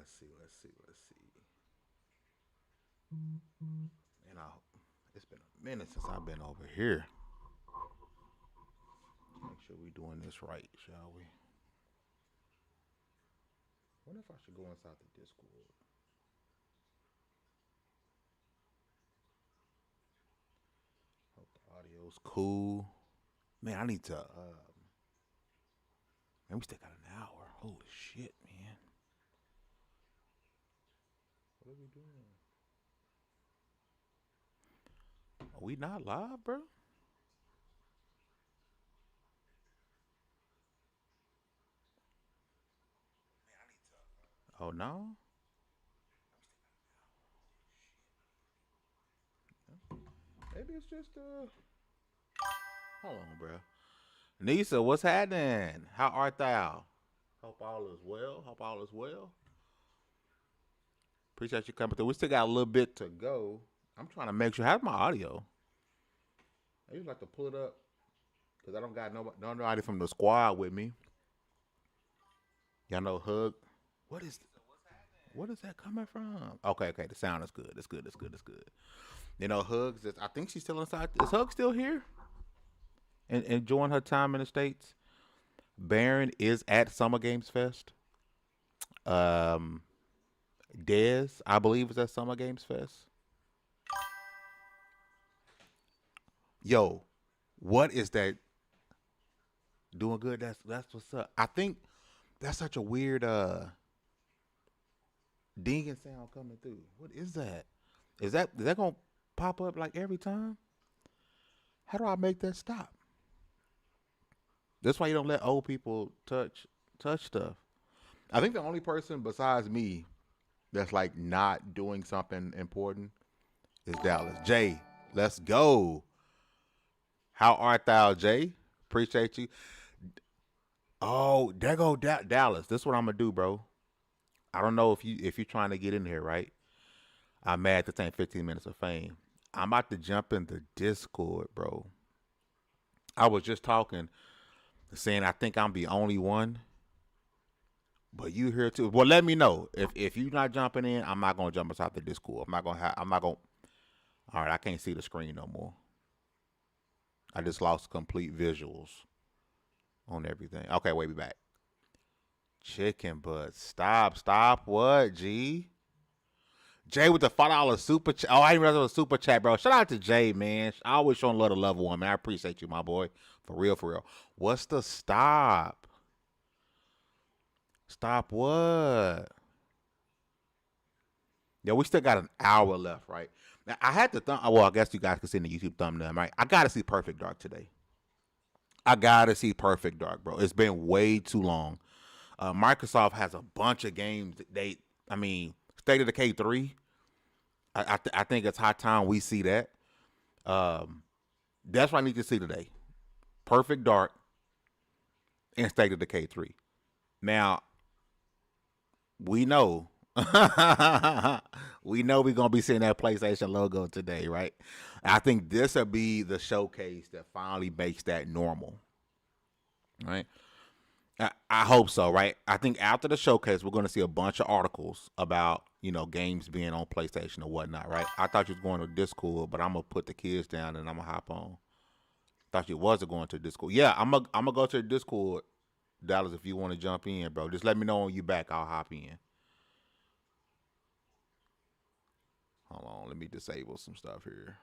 Let's see. And it's been a minute since I've been over here. Make sure we're doing this right, shall we? What if I should go inside the Discord? Hope the audio's cool. Man, I need to. Man, we still got an hour. Holy shit, man. What are we doing? Are we not live, bro? Oh no. Maybe it's just Hold on, bro. Nisa, what's happening? How art thou? Hope all is well. Hope all is well. Appreciate you coming through. We still got a little bit to go. I'm trying to make sure. How's my audio? I usually like to pull it up because I don't got nobody from the squad with me. Y'all know Hug. What is what is that coming from? Okay, okay. The sound is good. It's good. It's good. It's good. You know, Hugs. I think she's still inside. Is Hug still here and enjoying her time in the states? Baron is at Summer Games Fest. Um, Dez, I believe, is at Summer Games Fest. Yo, what is that? Doing good. That's what's up. I think that's such a weird dinging sound coming through. What is that? Is that gonna pop up like every time? How do I make that stop? That's why you don't let old people touch stuff. I think the only person besides me that's like not doing something important is Dallas. Jay, let's go. How art thou, Jay? Appreciate you. Oh, there go Dallas. This is what I'm gonna do, bro. I don't know if you're trying to get in here, right? I'm mad this ain't 15 minutes of fame. I'm about to jump in the Discord, bro. I was just talking, saying I think I'm the only one, but you here too. Well, let me know if you're not jumping in. I'm not gonna jump inside the Discord. I'm not gonna. I'm not gonna. All right, I can't see the screen no more. I just lost complete visuals on everything. Okay, wait, be back. Chicken butt. Stop. What? G. Jay with the $5 super chat. Oh, I didn't realize it was a super chat, bro. Shout out to Jay, man. I always showing love to level one, man. I appreciate you, my boy. For real, for real. What's the stop? Stop what? Yeah, we still got an hour left, right? Now, I had to well, I guess you guys can see in the YouTube thumbnail, right? I gotta see Perfect Dark today. I gotta see Perfect Dark, bro. It's been way too long. Microsoft has a bunch of games. I mean, State of Decay 3. I think it's high time we see that. Um, that's what I need to see today. Perfect Dark and State of Decay 3. Now, we know. We know we're going to be seeing that PlayStation logo today, right? I think this will be the showcase that finally makes that normal, right? I hope so, right? I think after the showcase, we're going to see a bunch of articles about games being on PlayStation or whatnot, right? I thought you was going to Discord, but I'm gonna put the kids down and I'm gonna hop on. Thought you wasn't going to Discord. Yeah, I'm gonna go to the Discord, Dallas. If you want to jump in, bro, just let me know when you back. I'll hop in. Hold on, let me disable some stuff here.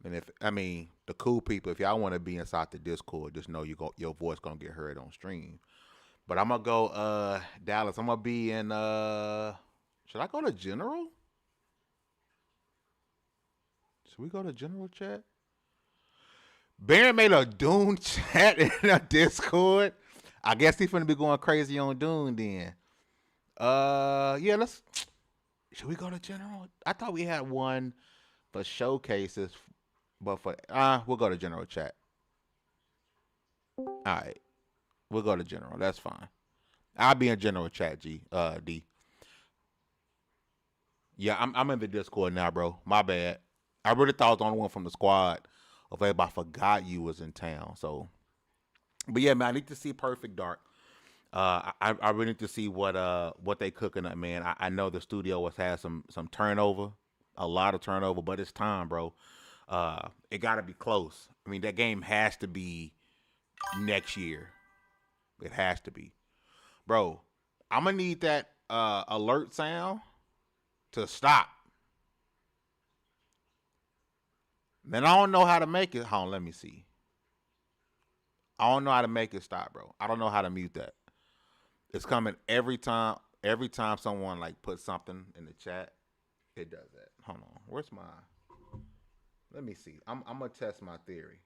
And if I mean the cool people, if y'all want to be inside the Discord, just know your voice gonna get heard on stream. But I'm gonna go Dallas. I'm gonna be in should I go to general? Should we go to general chat? Baron made a Dune chat in a Discord. I guess he's finna be going crazy on Dune then. Yeah, let's should we go to general? I thought we had one for showcases, but for we'll go to general chat. Alright. We'll go to general. That's fine. I'll be in general chat, D. Yeah, I'm in the Discord now, bro. My bad. I really thought I was the only one from the squad. Of everybody forgot you was in town. So, but yeah, man, I need to see Perfect Dark. I really need to see what they cooking up, man. I know the studio has had some turnover, a lot of turnover, but it's time, bro. It got to be close. I mean, that game has to be next year. It has to be, bro. I'm gonna need that alert sound to stop. Man, I don't know how to make it. Hold on, let me see. I don't know how to make it stop, bro. I don't know how to mute that. It's coming every time. Every time someone like puts something in the chat, it does that. Hold on. Where's my? Let me see. I'm gonna test my theory.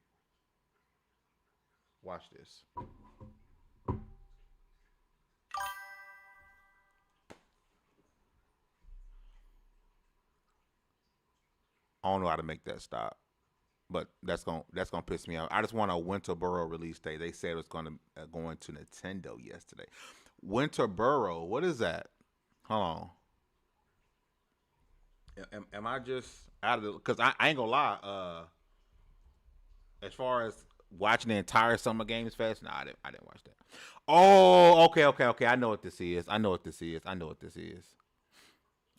Watch this. I don't know how to make that stop, but that's gonna piss me off. I just want a Winterboro release date. They said it was gonna go into Nintendo yesterday. Winterboro, what is that? Hold on. Am I just out of the? Because I ain't gonna lie. As far as watching the entire Summer Games Fest, no, I didn't watch that. Oh, okay. I know what this is. I know what this is. I know what this is.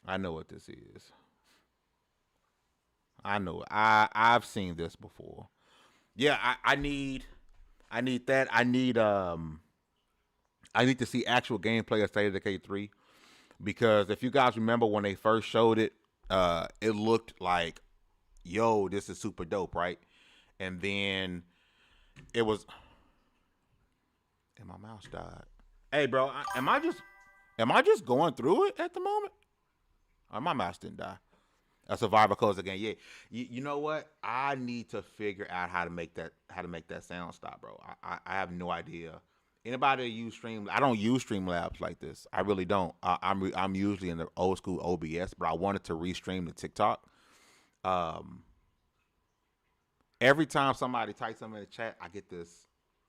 I know what this is. I know it. I've seen this before. Yeah, I need that. I need to see actual gameplay of State of Decay 3 because if you guys remember when they first showed it, it looked like, yo, this is super dope, right? And then it was, and my mouse died. Hey, bro, am I just going through it at the moment? Or my mouse didn't die. A survivor codes again. Yeah, you know what? I need to figure out how to make that sound stop, bro. I have no idea. Anybody that use Stream? I don't use Streamlabs like this. I really don't. I'm usually in the old school OBS, but I wanted to restream to TikTok. Um, every time somebody types something in the chat, I get this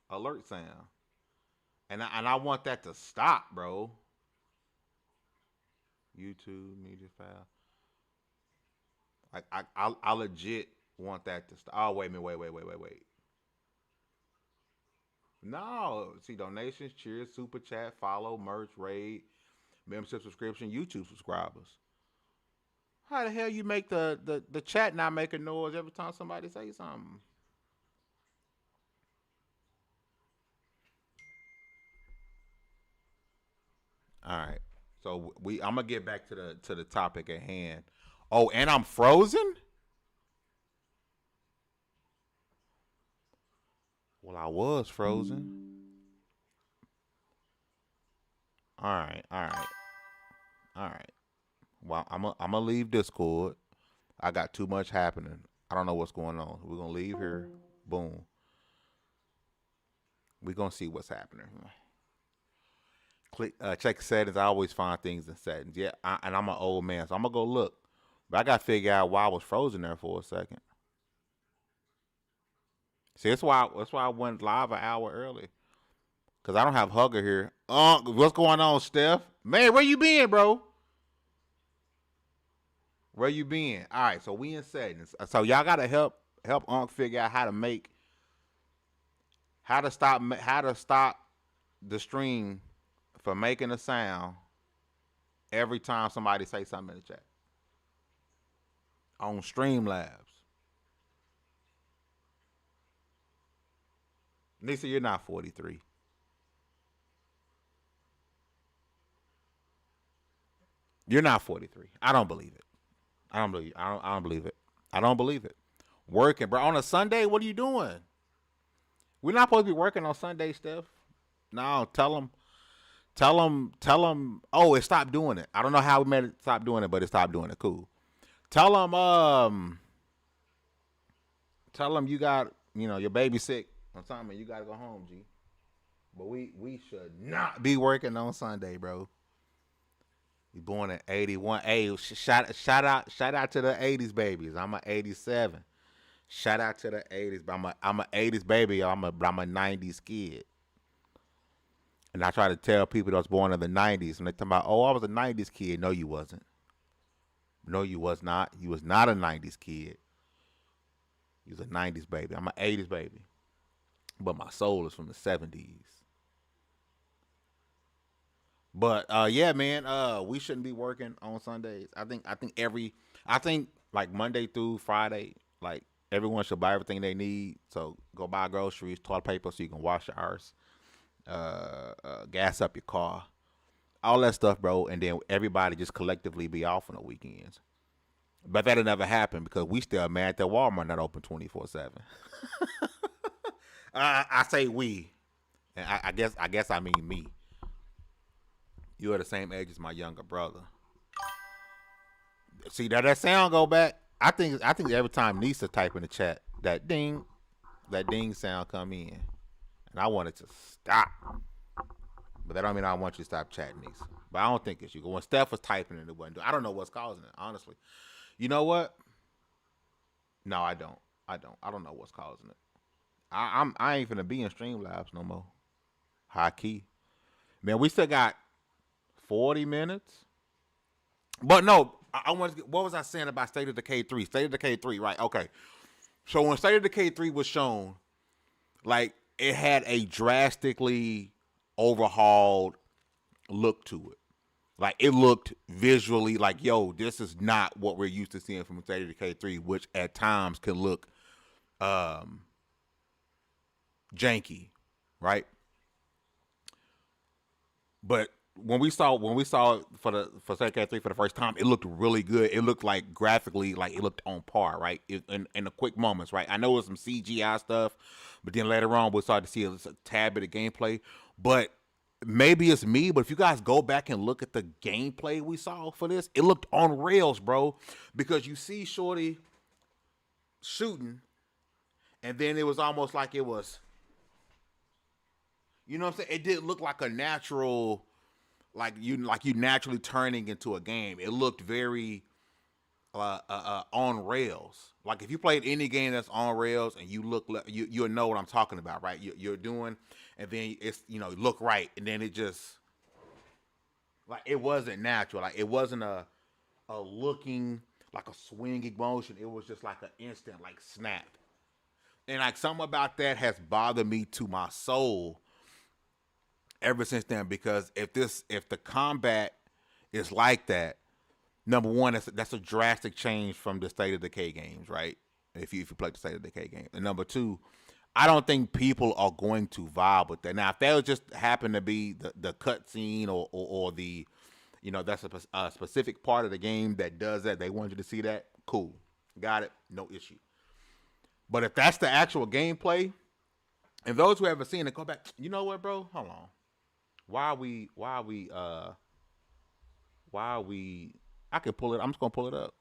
alert sound, and I want that to stop, bro. YouTube media file. Like I legit want that to stop. Oh wait a minute, wait. No, see donations, cheers, super chat, follow, merch, raid, membership subscription, YouTube subscribers. How the hell you make the chat not make a noise every time somebody say something? All right. So I'm gonna get back to the topic at hand. Oh, and I'm frozen? Well, I was frozen. All right. All right. Well, I'm gonna leave Discord. I got too much happening. I don't know what's going on. We're gonna leave here. Boom. We're gonna see what's happening. Click check settings. I always find things in settings. Yeah, and I'm an old man, so I'm gonna go look. But I gotta figure out why I was frozen there for a second. See, that's why I went live an hour early. Cause I don't have Hugger here. What's going on, Steph? Man, where you been, bro? Where you been? All right, so we in settings. So y'all gotta help Unc figure out how to stop the stream for making a sound every time somebody say something in the chat on Streamlabs. Nisa, you're not 43. You're not 43. I don't believe it. I don't believe it. I don't believe it. Working, bro. On a Sunday, what are you doing? We're not supposed to be working on Sunday, Steph. No, tell them. Oh, it stopped doing it. I don't know how we made it stop doing it, but it stopped doing it. Cool. Tell them, tell them you got, your baby sick or something. You got to go home, G. But we should not be working on Sunday, bro. You born in 81. Hey, shout out to the 80s babies. I'm a 87. Shout out to the 80s, but I'm a 80s baby. I'm a 90s kid. And I try to tell people that was born in the 90s, and they talk about, oh, I was a 90s kid. No, you wasn't. No, you was not. You was not a 90s kid. You was a 90s baby. I'm an 80s baby. But my soul is from the 70s. But yeah, man, we shouldn't be working on Sundays. I think like Monday through Friday, like everyone should buy everything they need. So go buy groceries, toilet paper, so you can wash your arse, gas up your car, all that stuff, bro. And then everybody just collectively be off on the weekends. But that'll never happen because we still mad that Walmart not open 24/7. I say we, and I guess I mean me. You are the same age as my younger brother. See that sound go back? I think every time Nisa type in the chat, that ding sound come in, and I want it to stop. But that don't mean I want you to stop chatting, Nisa. But I don't think it's you. When Steph was typing it wasn't. I don't know what's causing it, honestly. You know what? No, I don't. I don't know what's causing it. I ain't finna be in Streamlabs no more. High key, man. We still got 40 minutes. But no, I want to. What was I saying about State of Decay 3? State of Decay 3, right? Okay. So when State of Decay 3 was shown, like it had a drastically overhauled look to it. Like it looked visually like, yo, this is not what we're used to seeing from State of Decay 3, which at times can look janky, right? But when we saw for State of Decay 3 for the first time, it looked really good. It looked like graphically like it looked on par, right? In the quick moments, right? I know it was some CGI stuff, but then later on we started to see a tad bit of gameplay. But maybe it's me, but if you guys go back and look at the gameplay we saw for this, it looked on rails, bro. Because you see Shorty shooting, and then it was almost like it was, you know what I'm saying? It didn't look like a natural, like you naturally turning into a game. It looked very on rails. Like if you played any game that's on rails and you'll know what I'm talking about, right? You're doing, and then it's look right, and then it just like it wasn't natural. Like it wasn't a looking like a swinging motion. It was just like an instant like snap, and like something about that has bothered me to my soul ever since then. Because if the combat is like that, number one, that's a drastic change from the State of Decay games, right? If you play the State of Decay game, and number two, I don't think people are going to vibe with that. Now, if that would just happen to be the cutscene or the, that's a specific part of the game that does that, they want you to see that, cool, got it, no issue. But if that's the actual gameplay, and those who haven't seen it, go back. You know what, bro? Hold on. Why are we? I can pull it. I'm just gonna pull it up.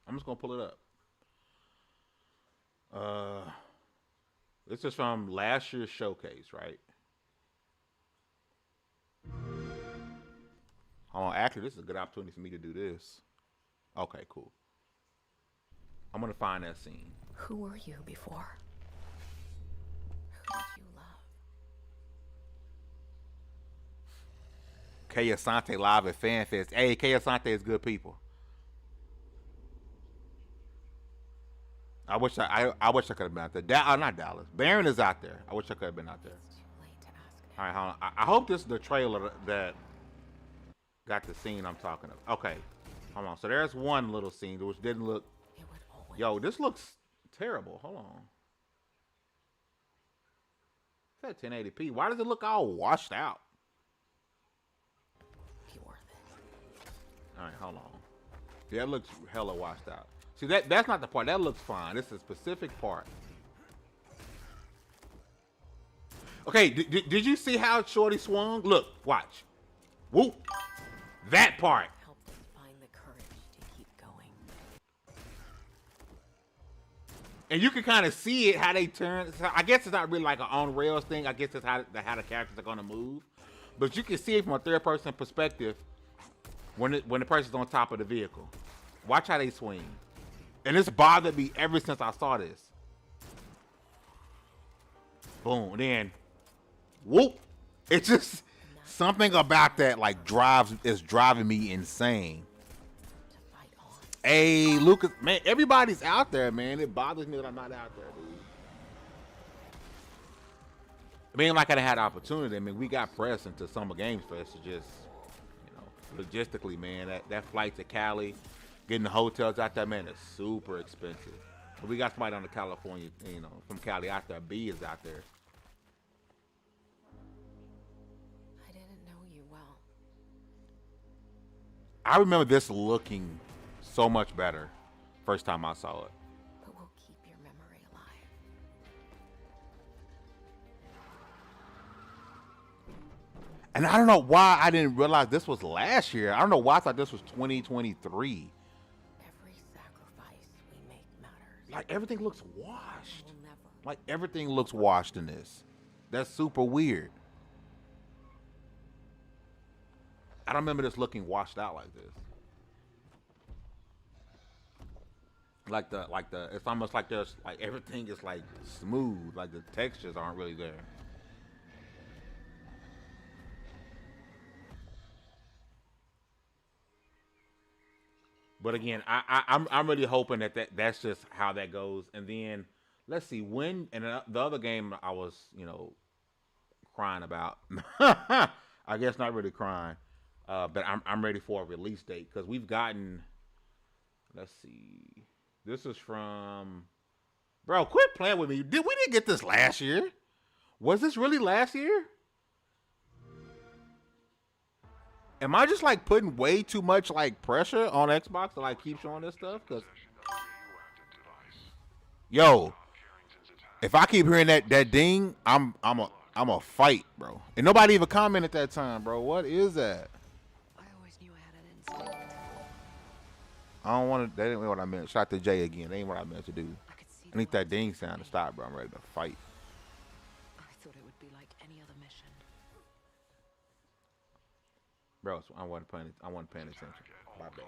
I'm just gonna pull it up. This is from last year's showcase, right? Hold on. Actually, this is a good opportunity for me to do this. Okay, cool. I'm gonna find that scene. Who were you before? Who did you love? Kay Asante live at FanFest. Hey, Kay Asante is good people. I wish I could have been out there. Not Dallas. Barron is out there. I wish I could have been out there. It's too late to ask. All right, hold on. I hope this is the trailer that got the scene I'm talking of. Okay, hold on. So there's one little scene which didn't look. It would always. Yo, this looks terrible. Hold on. It's at 1080p. Why does it look all washed out? Be worth it. All right, hold on. Yeah, it looks hella washed out. See, that's not the part. That looks fine. This is a specific part. Okay, did you see how Shorty swung? Look, watch. Whoop. That part. Helped us find the courage to keep going. And you can kind of see it, how they turn. So I guess it's not really like an on rails thing. I guess it's how the characters are going to move. But you can see it from a third person perspective when the person's on top of the vehicle. Watch how they swing. And it's bothered me ever since I saw this. Boom. Then, whoop. It's just something about that like is driving me insane. To fight on. Hey, Lucas, man, everybody's out there, man. It bothers me that I'm not out there, dude. I mean, like I had opportunity. I mean, we got pressed into Summer Games Fest. It's just, logistically, man, that flight to Cali, getting the hotels out there, man, is super expensive. But we got somebody on the California, from Cali out there. B is out there. I didn't know you well. I remember this looking so much better first time I saw it. But we'll keep your memory alive. And I don't know why I didn't realize this was last year. I don't know why I thought this was 2023. Every sacrifice we make matters. Like, everything looks washed. We'll never. Like, everything looks washed in this. That's super weird. I don't remember this looking washed out like this. Like the it's almost like there's like everything is like smooth, like the textures aren't really there. But again, I'm really hoping that's just how that goes. And then let's see when and the other game I was crying about. I guess not really crying, but I'm ready for a release date because we've gotten. Let's see. This is from, bro. Quit playing with me. We didn't get this last year? Was this really last year? Am I just like putting way too much like pressure on Xbox to like keep showing this stuff? Cause, yo, if I keep hearing that ding, I'm a fight, bro. And nobody even commented that time, bro. What is that? I always knew I had an instinct. I don't want to. That ain't what I meant. Shot to Jay again. That ain't what I meant to do. I need that ding sound to stop, bro. I'm ready to fight. I thought it would be like any other mission. Bro, so I wasn't paying attention. My bad.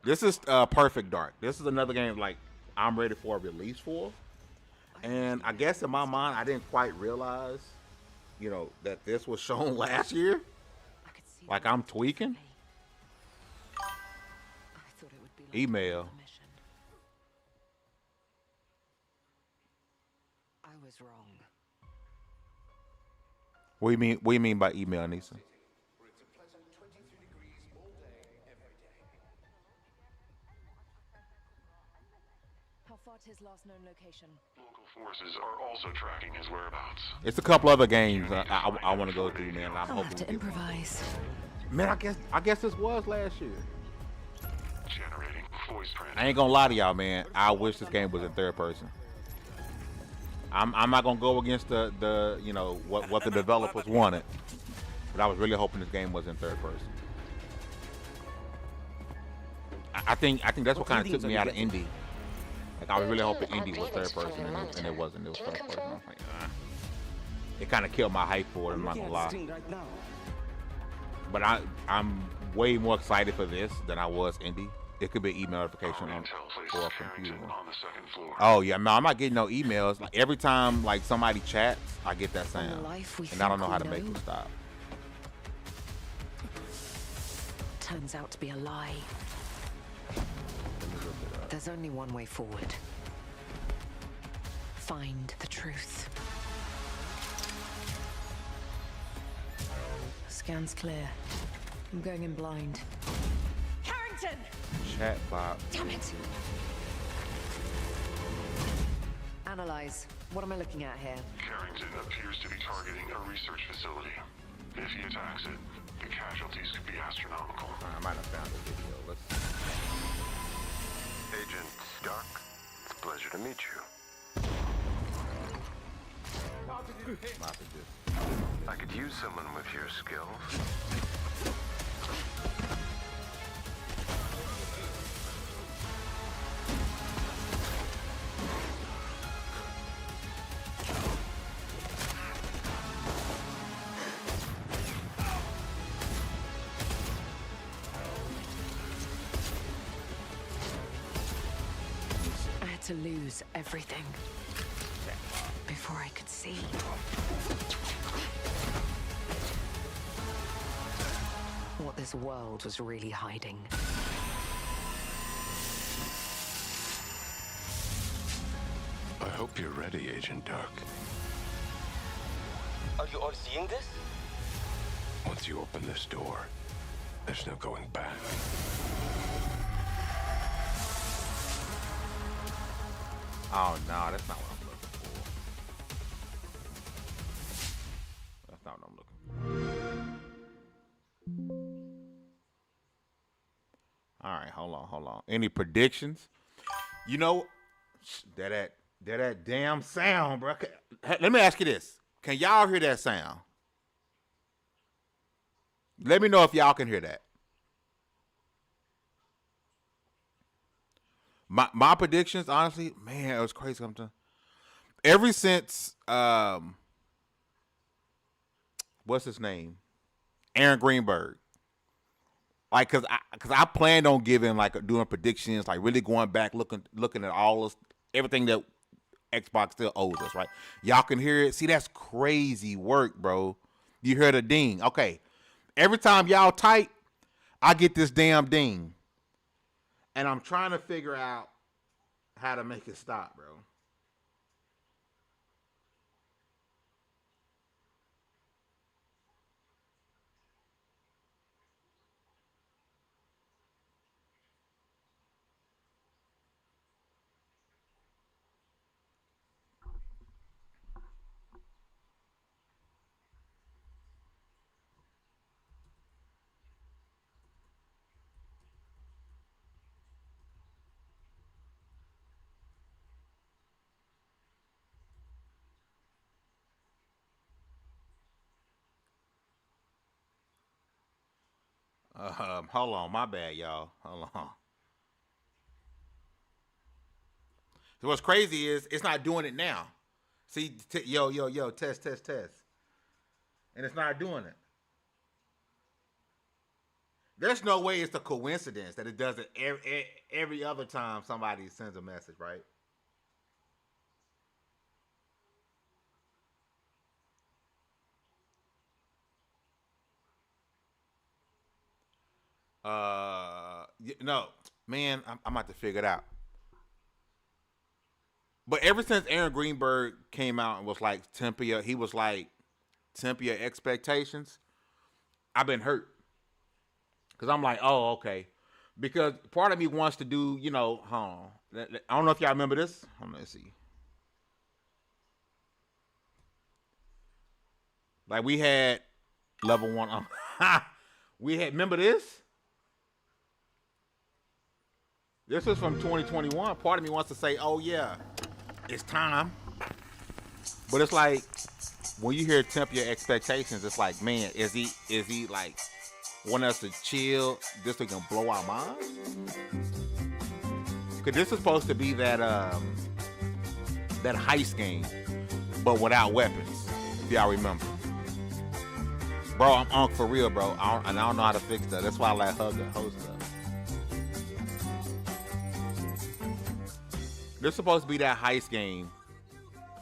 This is Perfect Dark. This is another game like I'm ready for a release for. And I guess in my mind, I didn't quite realize, that this was shown last year. Like I'm tweaking. Email. I was wrong. What do you mean by email, Nisa? How far to his last known location? Local forces are also tracking his whereabouts. It's a couple other games I want to go through, man. I'm I'll hoping have to improvise. Man, I guess this was last year. Generating voice transfer. I ain't gonna lie to y'all, man. I wish this game was in third person. I'm not gonna go against the what the developers wanted, but I was really hoping this game was in third person. I think that's what kind of took me out of indie. Like I was really hoping indie was third person, and it wasn't. It was first person. I was like, it kind of killed my hype for it. I'm not gonna lie. But I'm way more excited for this than I was indie. It could be email notification for a computer. Oh yeah, no, I'm not getting no emails. Like every time like somebody chats, I get that sound, and I don't know how to make it stop. Turns out to be a lie. There's only one way forward. Find the truth. Scan's clear. I'm going in blind. Carrington! Chat bot. Damn it! Analyze. What am I looking at here? Carrington appears to be targeting a research facility. If he attacks it, the casualties could be astronomical. I might have found the video. Let's see. Agent Stark, it's a pleasure to meet you. I could use someone with your skills. I had to lose everything before I could see. What this world was really hiding. I hope you're ready, Agent Dark. Are you all seeing this? Once you open this door, there's no going back. Oh no, that's not what I'm looking for. That's not what I'm looking for. All right, hold on. Any predictions? You know, that damn sound, bro. Let me ask you this: can y'all hear that sound? Let me know if y'all can hear that. My predictions, honestly, man, it was crazy. Ever since what's his name, Aaron Greenberg, like, cause I planned on giving, like, doing predictions, like really going back, looking at all this, everything that Xbox still owes us, right? Y'all can hear it. See, that's crazy work, bro. You hear the ding? Okay. Every time y'all type, I get this damn ding. And I'm trying to figure out how to make it stop, bro. Hold on, my bad, y'all. Hold on. So what's crazy is it's not doing it now. See, yo, test, and it's not doing it. There's no way it's a coincidence that it does it every other time somebody sends a message, right? No, man, I'm about to figure it out. But ever since Aaron Greenberg came out and was like he was like temper your expectations. I've been hurt because I'm like, oh, okay. Because part of me wants to do, hold on. I don't know if y'all remember this. Let's see. Like, we had level one. We had, remember this? This was from 2021. Part of me wants to say, oh yeah, it's time. But it's like, when you hear temper your expectations, it's like, man, is he like want us to chill just so he can blow our minds? Because this is supposed to be that heist game, but without weapons. If y'all remember, bro, I'm on for real, bro. I don't know how to fix that. That's why I let Hug host stuff. This is supposed to be that heist game.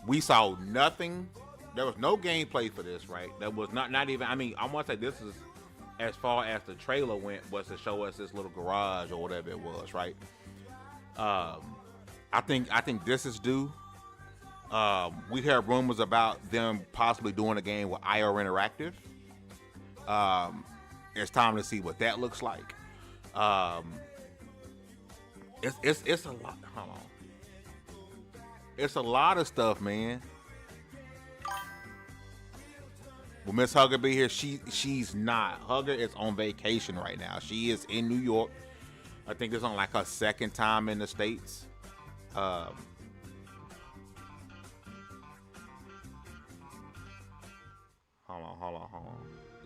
We saw nothing. There was no gameplay for this, right? That was not even. I mean, I want to say this is as far as the trailer went, was to show us this little garage or whatever it was, right? I think this is due. We heard rumors about them possibly doing a game with IR Interactive. It's time to see what that looks like. It's a lot. Hold on. It's a lot of stuff, man. Will Miss Hugger be here? She's not. Hugger is on vacation right now. She is in New York. I think it's on like her second time in the States. Hold on.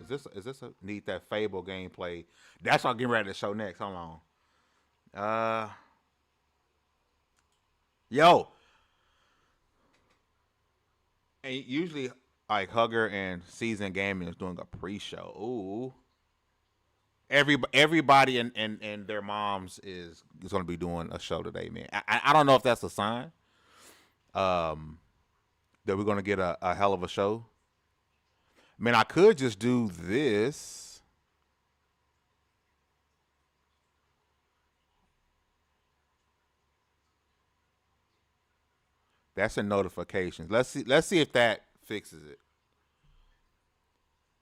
Is this a need that Fable gameplay? That's what I'm getting ready to show next. Hold on. Yo. And usually, like, Hugger and Season Gaming is doing a pre-show. Ooh. Everybody and their moms is going to be doing a show today, man. I don't know if that's a sign that we're going to get a hell of a show. I mean, I could just do this. That's in notifications. Let's see if that fixes it.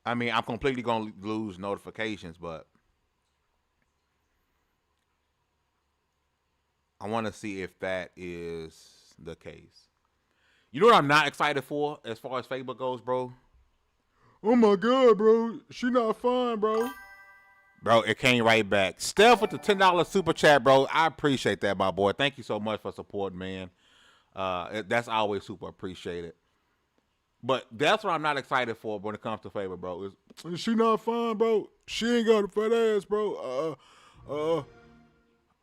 I mean, I'm completely gonna lose notifications, but I want to see if that is the case. You know what I'm not excited for as far as Fable goes, bro? Oh my God, bro. She not fine, bro. Bro, it came right back. Steph with the $10 super chat, bro. I appreciate that, my boy. Thank you so much for supporting, man. That's always super appreciated. But that's what I'm not excited for when it comes to Fable, bro. Is she not fine, bro? She ain't got a fat ass, bro.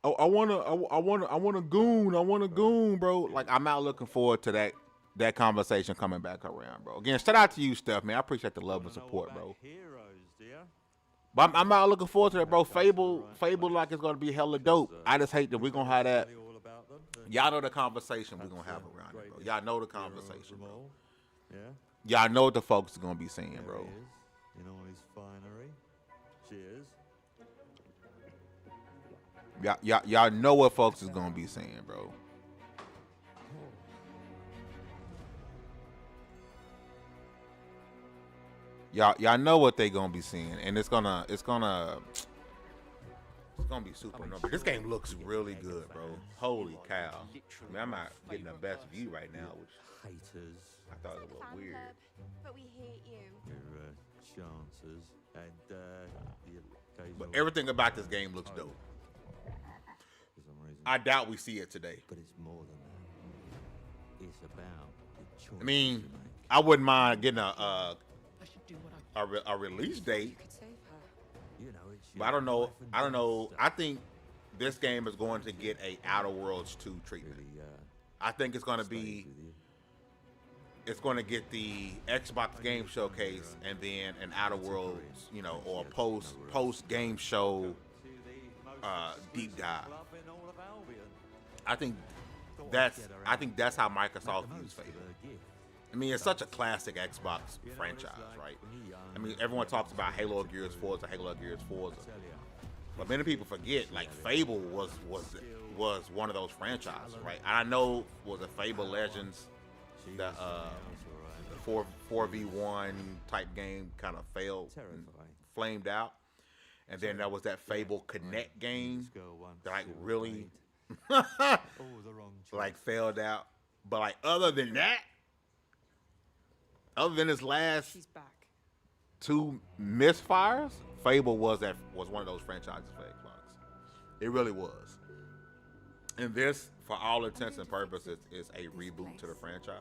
I want a goon. I want a goon, bro. Like, I'm not looking forward to that conversation coming back around, bro. Again, shout out to you, Steph, man. I appreciate the love and support, bro. But I'm not looking forward to that, bro. Fable, like it's gonna be hella dope. I just hate that we're gonna have that. Y'all know the conversation we're gonna have around it, bro. Y'all know the conversation, bro. Y'all know what the folks are gonna be saying, bro. In all his finery. Cheers. Y'all know what folks is gonna be saying, bro. Y'all know what they gonna be seeing, and it's gonna be super number. This game looks really good, bro. Holy cow! I mean, I'm not getting the best view right now, which Haters. I thought it was weird. But we hate you. Your chances and the occasional. But everything about this game looks dope. For some reason. I doubt we see it today. But it's more than that. It's about the choice. I mean, I wouldn't mind getting a release date. You could save her. You know, it's But I don't know. I think this game is going to get a Outer Worlds 2 treatment. I think it's going to be. It's going to get the Xbox Game Showcase and then an Outer Worlds, or a post game show deep dive. I think that's how Microsoft views Fable. I mean, it's such a classic Xbox franchise, right? I mean, everyone talks about Halo, Gears, Forza. But many people forget, like, Fable was one of those franchises, right? I know was a Fable Legends, the 4v1 type game kind of failed, and flamed out. And then there was that Fable Connect game that, like, really, like, failed out. But, like, other than his last She's back. 2 misfires, Fable was one of those franchises for Xbox. It really was. And this, for all intents and purposes, is a reboot to the franchise.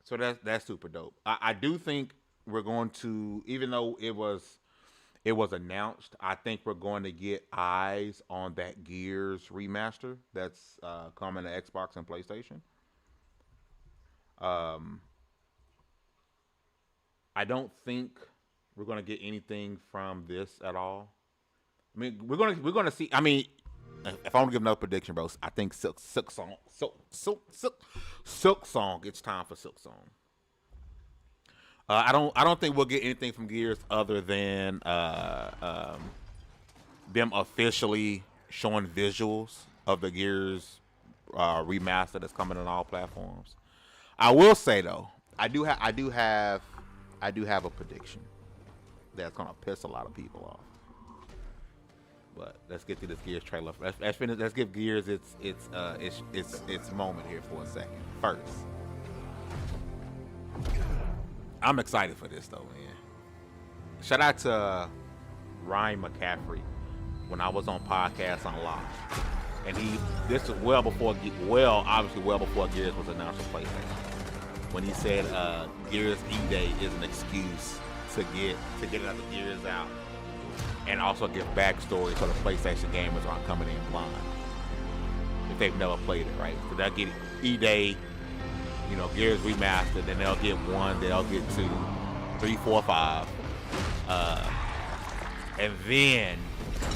So that's super dope. I do think we're going to, even though it was announced, I think we're going to get eyes on that Gears remaster that's coming to Xbox and PlayStation. I don't think we're going to get anything from this at all. I mean, we're going to see. I mean, if I want to give another prediction, bro, I think Silk Song. It's time for Silk Song. I don't think we'll get anything from Gears other than them officially showing visuals of the Gears remaster that's coming on all platforms. I will say though, I do have a prediction that's gonna piss a lot of people off. But let's get to this Gears trailer. Let's give Gears its moment here for a second. First, I'm excited for this though, man. Shout out to Ryan McCaffrey when I was on Podcast Unlocked, and this was obviously well before Gears was announced on PlayStation. When he said Gears E-Day is an excuse to get another Gears out, and also give backstory so the PlayStation gamers aren't coming in blind if they've never played it, right? So they'll get E-Day, Gears remastered, then they'll get 1, they'll get 2, 3, 4, 5, and then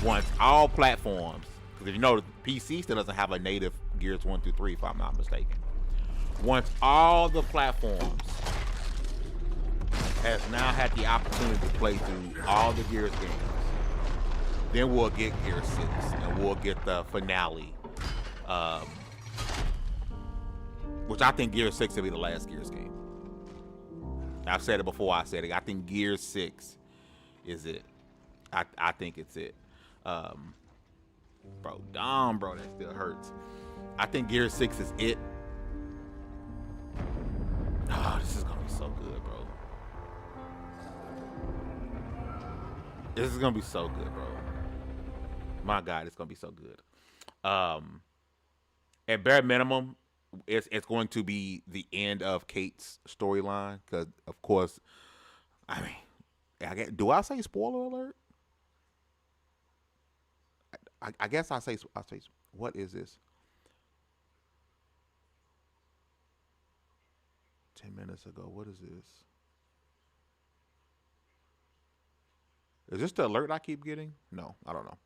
once all platforms, because if the PC still doesn't have a native Gears 1 through 3, if I'm not mistaken. Once all the platforms has now had the opportunity to play through all the Gears games, Then we'll get Gear 6, and we'll get the finale, um, which I think Gear 6 will be the last Gears game. I've said it before. I said it. I think Gear 6 is it. I think it's it. Bro, that still hurts. I think Gear 6 is it. Oh, this is gonna be so good, bro. This is gonna be so good, bro. My God, it's gonna be so good. At bare minimum, it's going to be the end of Kate's storyline because, of course, I mean, do I say spoiler alert? I guess I say what is this? 10 minutes ago. What is this? Is this the alert I keep getting? No, I don't know.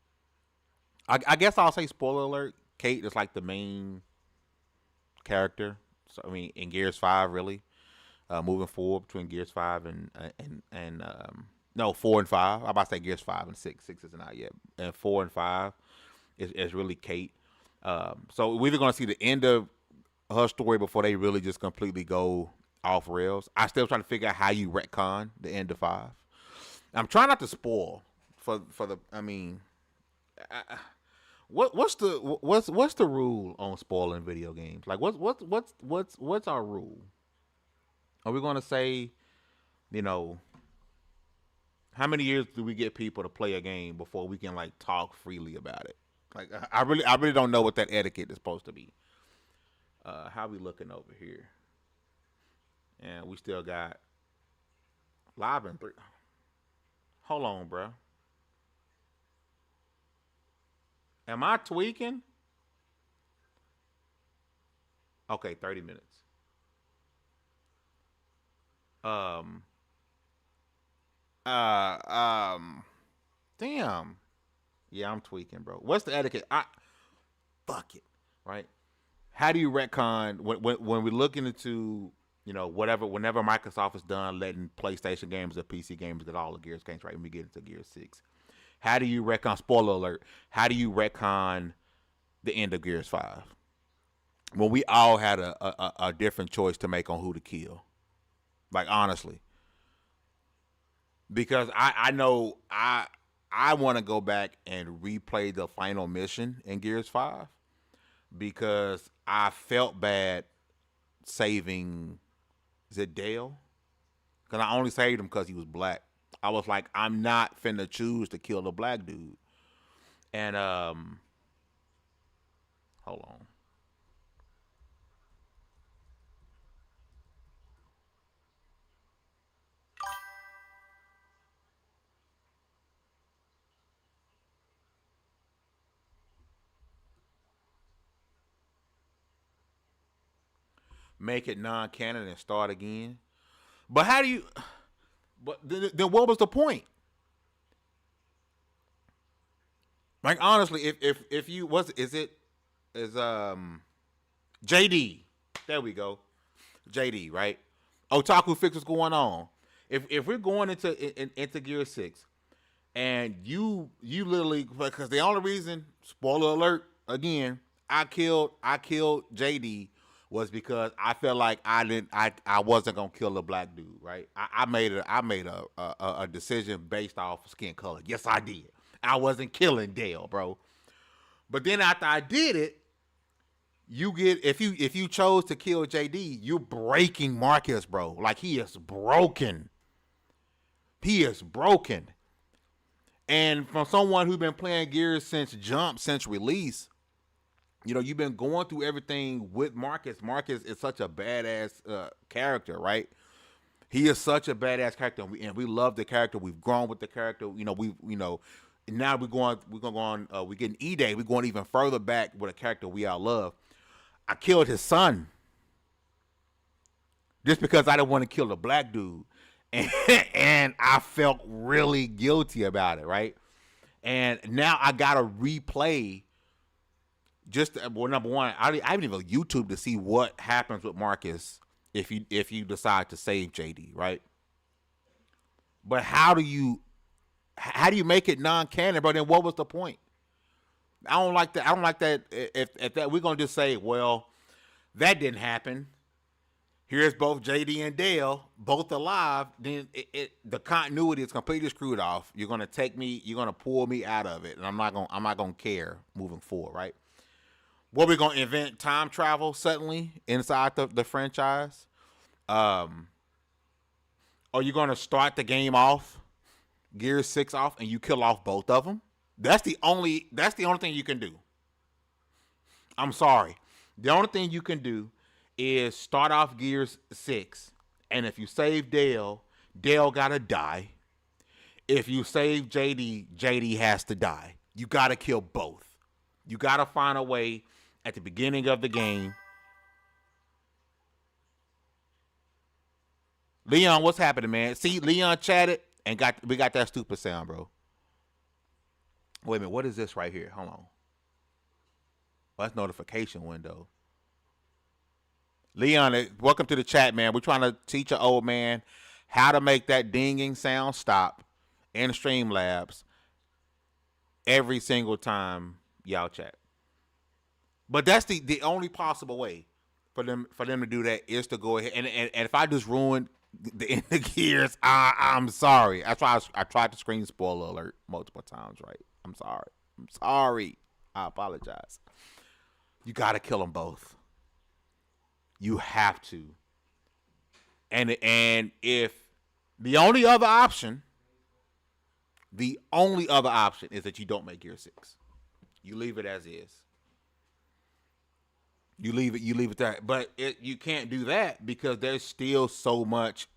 I guess I'll say spoiler alert. Kate is like the main character. So I mean, in Gears 5, really, moving forward between Gears 5 and 4 and 5. I'm about to say Gears 5 and 6. 6 isn't out yet, and 4 and 5 is really Kate. So we're either gonna see the end of her story before they really just completely go off rails. I still trying to figure out how you retcon the end of 5. I'm trying not to spoil for the. I mean, what's the rule on spoiling video games? Like what's our rule? Are we going to say, how many years do we get people to play a game before we can like talk freely about it? Like I really don't know what that etiquette is supposed to be. How we looking over here? And we still got live in 3. Hold on, bro. Am I tweaking? Okay, 30 minutes. Damn. Yeah, I'm tweaking, bro. What's the etiquette? Fuck it, right? How do you retcon when we're looking into whenever Microsoft is done letting PlayStation games or PC games get all the Gears games, right? When we get into Gears 6, how do you retcon? Spoiler alert! How do you retcon the end of Gears 5? When we all had a different choice to make on who to kill, like honestly, because I know I want to go back and replay the final mission in Gears 5 because I felt bad saving. Is it Dale? Because I only saved him because he was black. I was like, I'm not finna choose to kill the black dude. And hold on. Make it non-canon and start again. But how do you? But then what was the point? Like honestly, if you JD? There we go, JD. Right? Otaku fix what's going on. If we're going into Gear 6, and you literally, because the only reason, spoiler alert again, I killed JD was because I felt like I wasn't gonna kill a black dude, right? I made a decision based off skin color. Yes, I did. I wasn't killing Dale, bro. But then after I did it, you get if you chose to kill JD, you're breaking Marcus, bro. Like he is broken. He is broken. And from someone who's been playing Gears since release, you've been going through everything with Marcus. Marcus is such a badass character, right? He is such a badass character, and we love the character. We've grown with the character. Now we're getting E-Day. We're going even further back with a character we all love. I killed his son just because I didn't want to kill the black dude, and I felt really guilty about it, right? And now I gotta replay. Number one, I haven't even YouTube to see what happens with Marcus if you decide to save JD, right? But how do you How do you make it non-canon, bro? Then what was the point? I don't like that. I don't like that. If that we're gonna just say, well, that didn't happen. Here's both JD and Dale, both alive. Then the continuity is completely screwed off. You're gonna take me. You're gonna pull me out of it, and I'm not gonna care moving forward, right? What we gonna invent time travel suddenly inside the franchise? Are you gonna start the game off, Gears 6 off, and you kill off both of them? That's the only thing you can do. I'm sorry. The only thing you can do is start off Gears 6, and if you save Dale, Dale gotta die. If you save JD, JD has to die. You gotta kill both. You gotta find a way at the beginning of the game. Leon, what's happening, man? See, Leon chatted and we got that stupid sound, bro. Wait a minute, what is this right here? Hold on. Oh, that's notification window. Leon, welcome to the chat, man. We're trying to teach an old man how to make that dinging sound stop in Streamlabs every single time y'all chat. But that's the only possible way for them to do that is to go ahead and if I just ruined the Gears, I'm sorry. That's why I tried to screen spoiler alert multiple times, right? I'm sorry. I apologize. You got to kill them both. You have to. And if the only other option is that you don't make Gear 6. You leave it as is. You leave it there. But you can't do that because there's still so much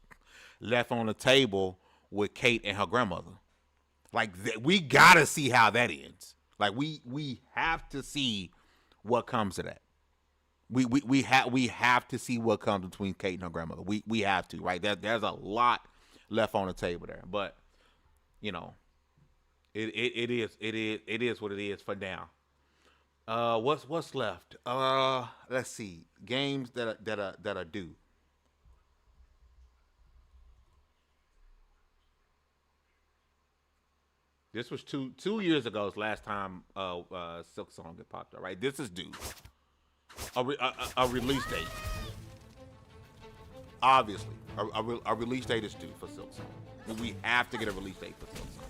left on the table with Kate and her grandmother. Like, we got to see how that ends. Like, we have to see what comes of that. We have to see what comes between Kate and her grandmother. We have to, right? There's a lot left on the table there. But, you know, it is what it is for now. What's left? Let's see. Games that are due. This was two years ago's last time Silk Song get popped up, right? This is due. A release date. Obviously, a release date is due for Silk Song. We have to get a release date for Silk Song.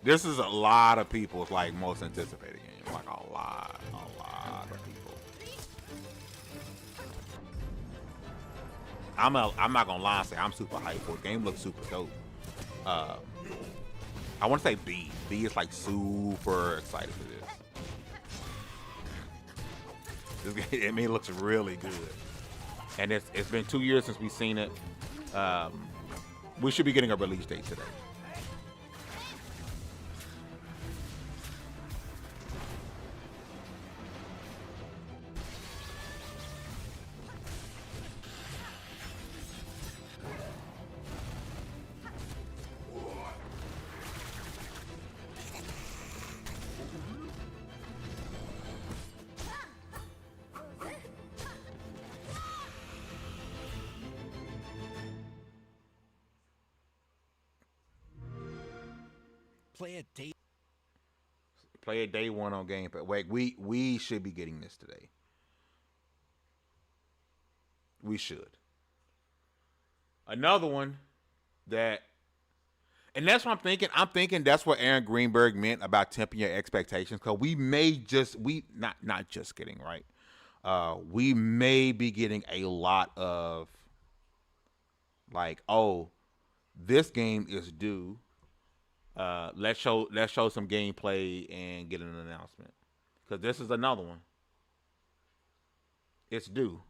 This is a lot of people's like most anticipated game. Like a lot of people. I'm not gonna lie and say I'm super hyped for it. The game looks super dope. I want to say B. B is like super excited for this. I mean, it looks really good. And it's been 2 years since we've seen it. We should be getting a release date today. Play it day one on Game Pass. Wait, we should be getting this today. We should. Another one that, and that's what I'm thinking. I'm thinking that's what Aaron Greenberg meant about tempering your expectations, because we not just getting right. We may be getting a lot of like, oh, this game is due. Let's show some gameplay and get an announcement, because this is another one. It's due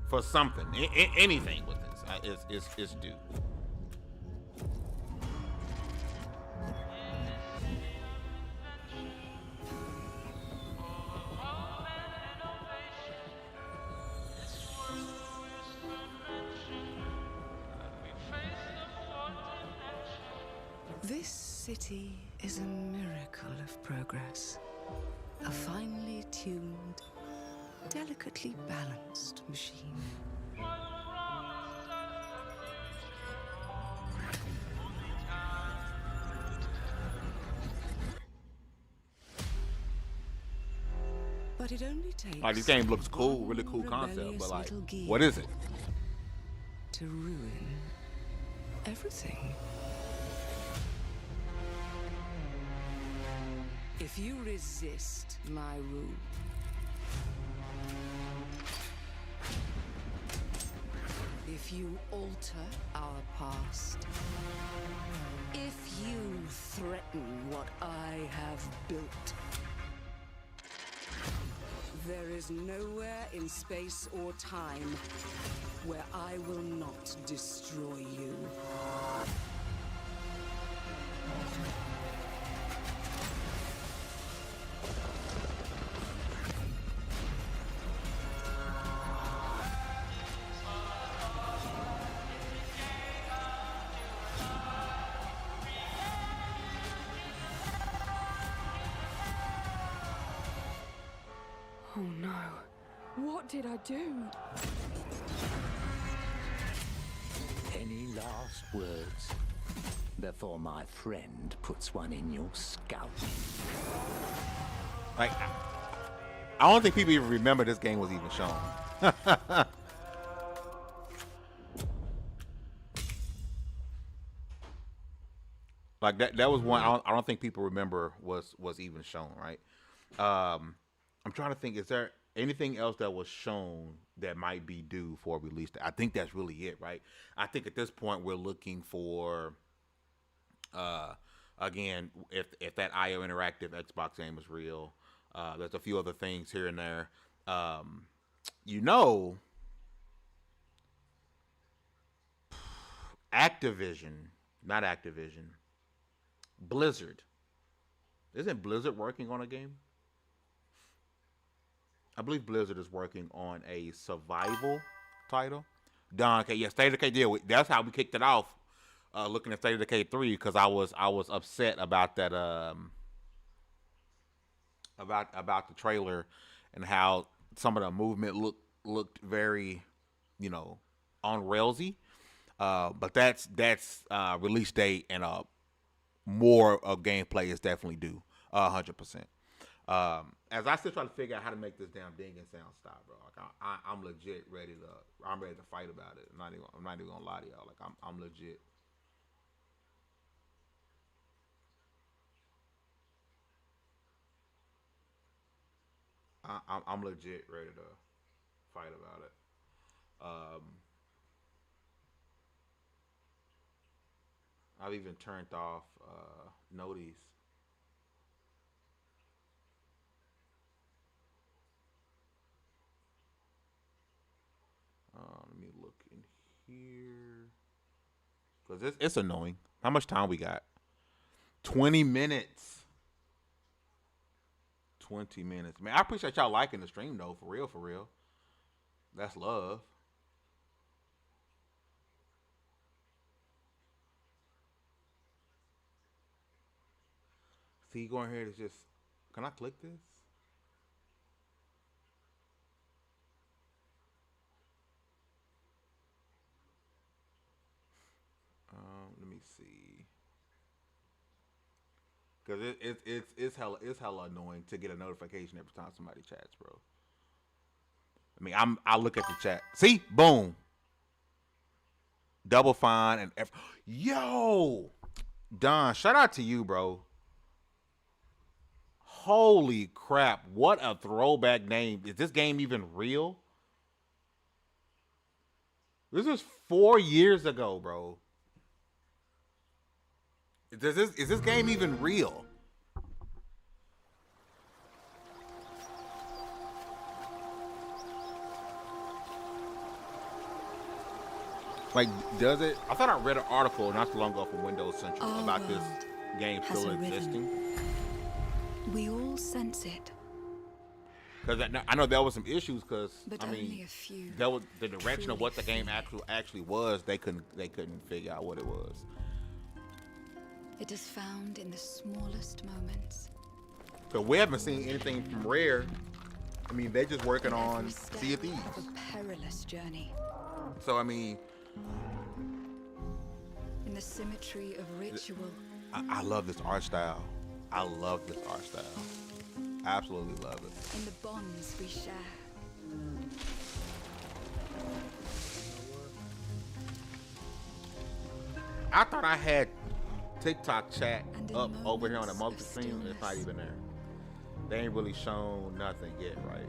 for something. Anything with this, it's due. This city is a miracle of progress. A finely tuned, delicately balanced machine. But it only takes Like, this game looks cool, one really cool concept, rebellious but like, little gear what is it? to ruin everything. If you resist my rule, if you alter our past, if you threaten what I have built, there is nowhere in space or time where I will not destroy you. Oh no. What did I do? Any last words before my friend puts one in your scalp? Like, I don't think people even remember this game was even shown. Like that was one I don't think people remember was even shown, right? I'm trying to think, is there anything else that was shown that might be due for release? I think that's really it, right? I think at this point we're looking for again, if that IO Interactive Xbox game is real, there's a few other things here and there. Activision, not Activision, Blizzard. Isn't Blizzard working on a game? I believe Blizzard is working on a survival title. Don, okay, yeah, State of Decay deal. That's how we kicked it off. Looking at State of Decay 3 because I was upset about that about the trailer and how some of the movement looked very, on railsy. But that's release date and more of gameplay is definitely due, 100%. As I still try to figure out how to make this damn dinging sound stop, bro. Like I'm legit ready to fight about it. I'm not even gonna lie to y'all. Like I'm legit. I'm legit ready to fight about it. I've even turned off notice. Let me look in here because it's annoying. How much time we got? 20 minutes. 20 minutes. Man, I appreciate y'all liking the stream though. For real, for real. That's love. See, going here to just. Can I click this? Let me see. Cause it's hella annoying to get a notification every time somebody chats, bro. I mean, I look at the chat. See, boom. Double Fine and yo, Don, shout out to you, bro. Holy crap! What a throwback name. Is this game even real? This was 4 years ago, bro. Is this game even real? Like, does it? I thought I read an article not too long ago from Windows Central Our about this world game has still a rhythm. existing. We all sense it, Because I know there was some issues. Because but I only mean, a few. there was the direction of what the truly game feel it. actually was. They couldn't figure out what it was. It is found in the smallest moments. So we haven't seen anything from Rare. I mean, they're just working on Every step Sea of Thieves. of a perilous journey. So I mean, In the symmetry of ritual. I love this art style. I love this art style. Absolutely love it. In the bonds we share. I thought I had TikTok chat And in up over here on the moments of multi-stream. It's not stillness. even there. They ain't really shown nothing yet, right?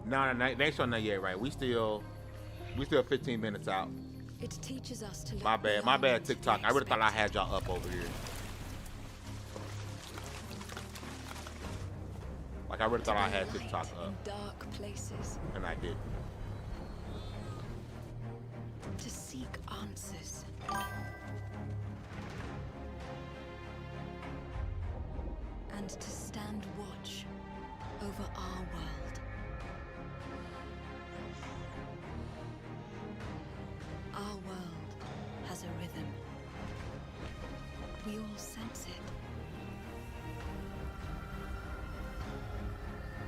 No, they ain't shown nothing yet, right? We still 15 minutes out. It teaches us to My look bad, beyond TikTok. the I really thought I had expected. y'all up over here. Like I really thought I had Light TikTok in up, dark places. and I didn't. To seek answers. And to stand watch over our world. Our world has a rhythm. We all sense it.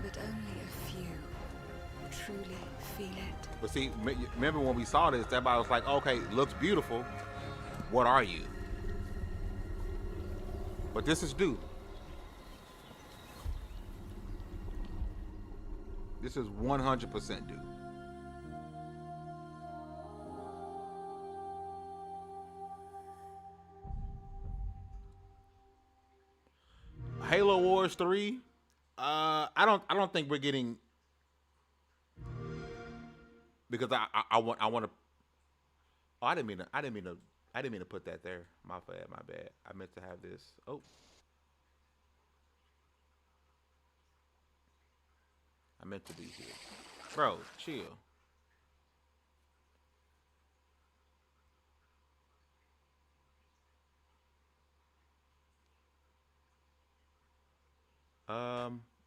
But only a few truly feel it. But see, remember when we saw this, everybody was like, okay, looks beautiful. What are you? But this is due. This is 100% due. Halo Wars 3. I don't think we're getting, because I want to. Oh, I didn't mean to put that there. My bad. I meant to have this. Oh. I meant to be here. Bro, chill.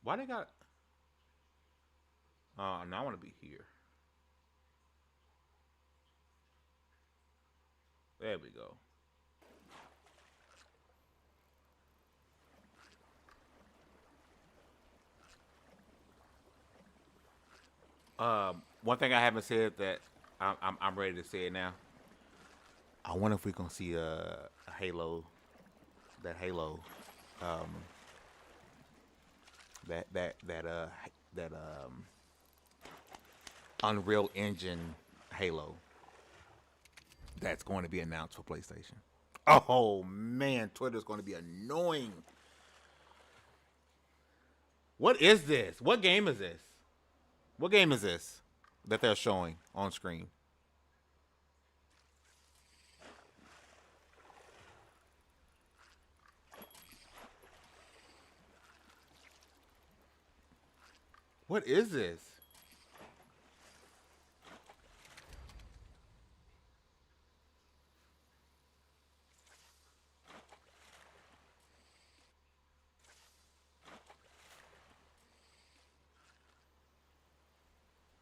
Why they got? Oh, now I want to be here. There we go. One thing I haven't said that I'm ready to say it now. I wonder if we're gonna see a Halo, that Halo, that Unreal Engine Halo that's going to be announced for PlayStation. Oh man, Twitter's going to be annoying. What is this? What game is this? What game is this that they're showing on screen? What is this?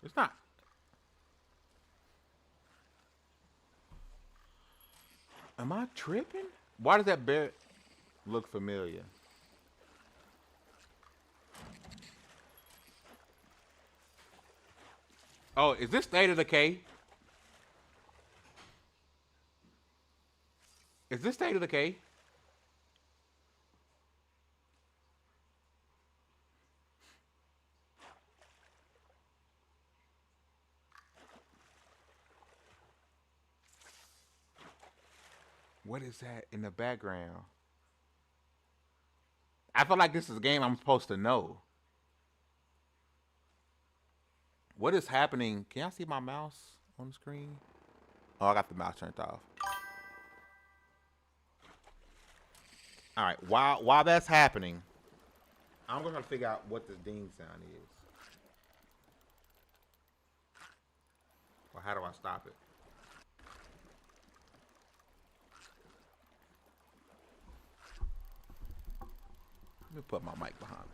It's not. Am I tripping? Why does that bear look familiar? Oh, is this State of Decay? Is this State of Decay? What is that in the background? I feel like this is a game I'm supposed to know. What is happening? Can y'all see my mouse on the screen? Oh, I got the mouse turned off. All right, while that's happening, I'm gonna figure out what this ding sound is. Or how do I stop it? Let me put my mic behind me.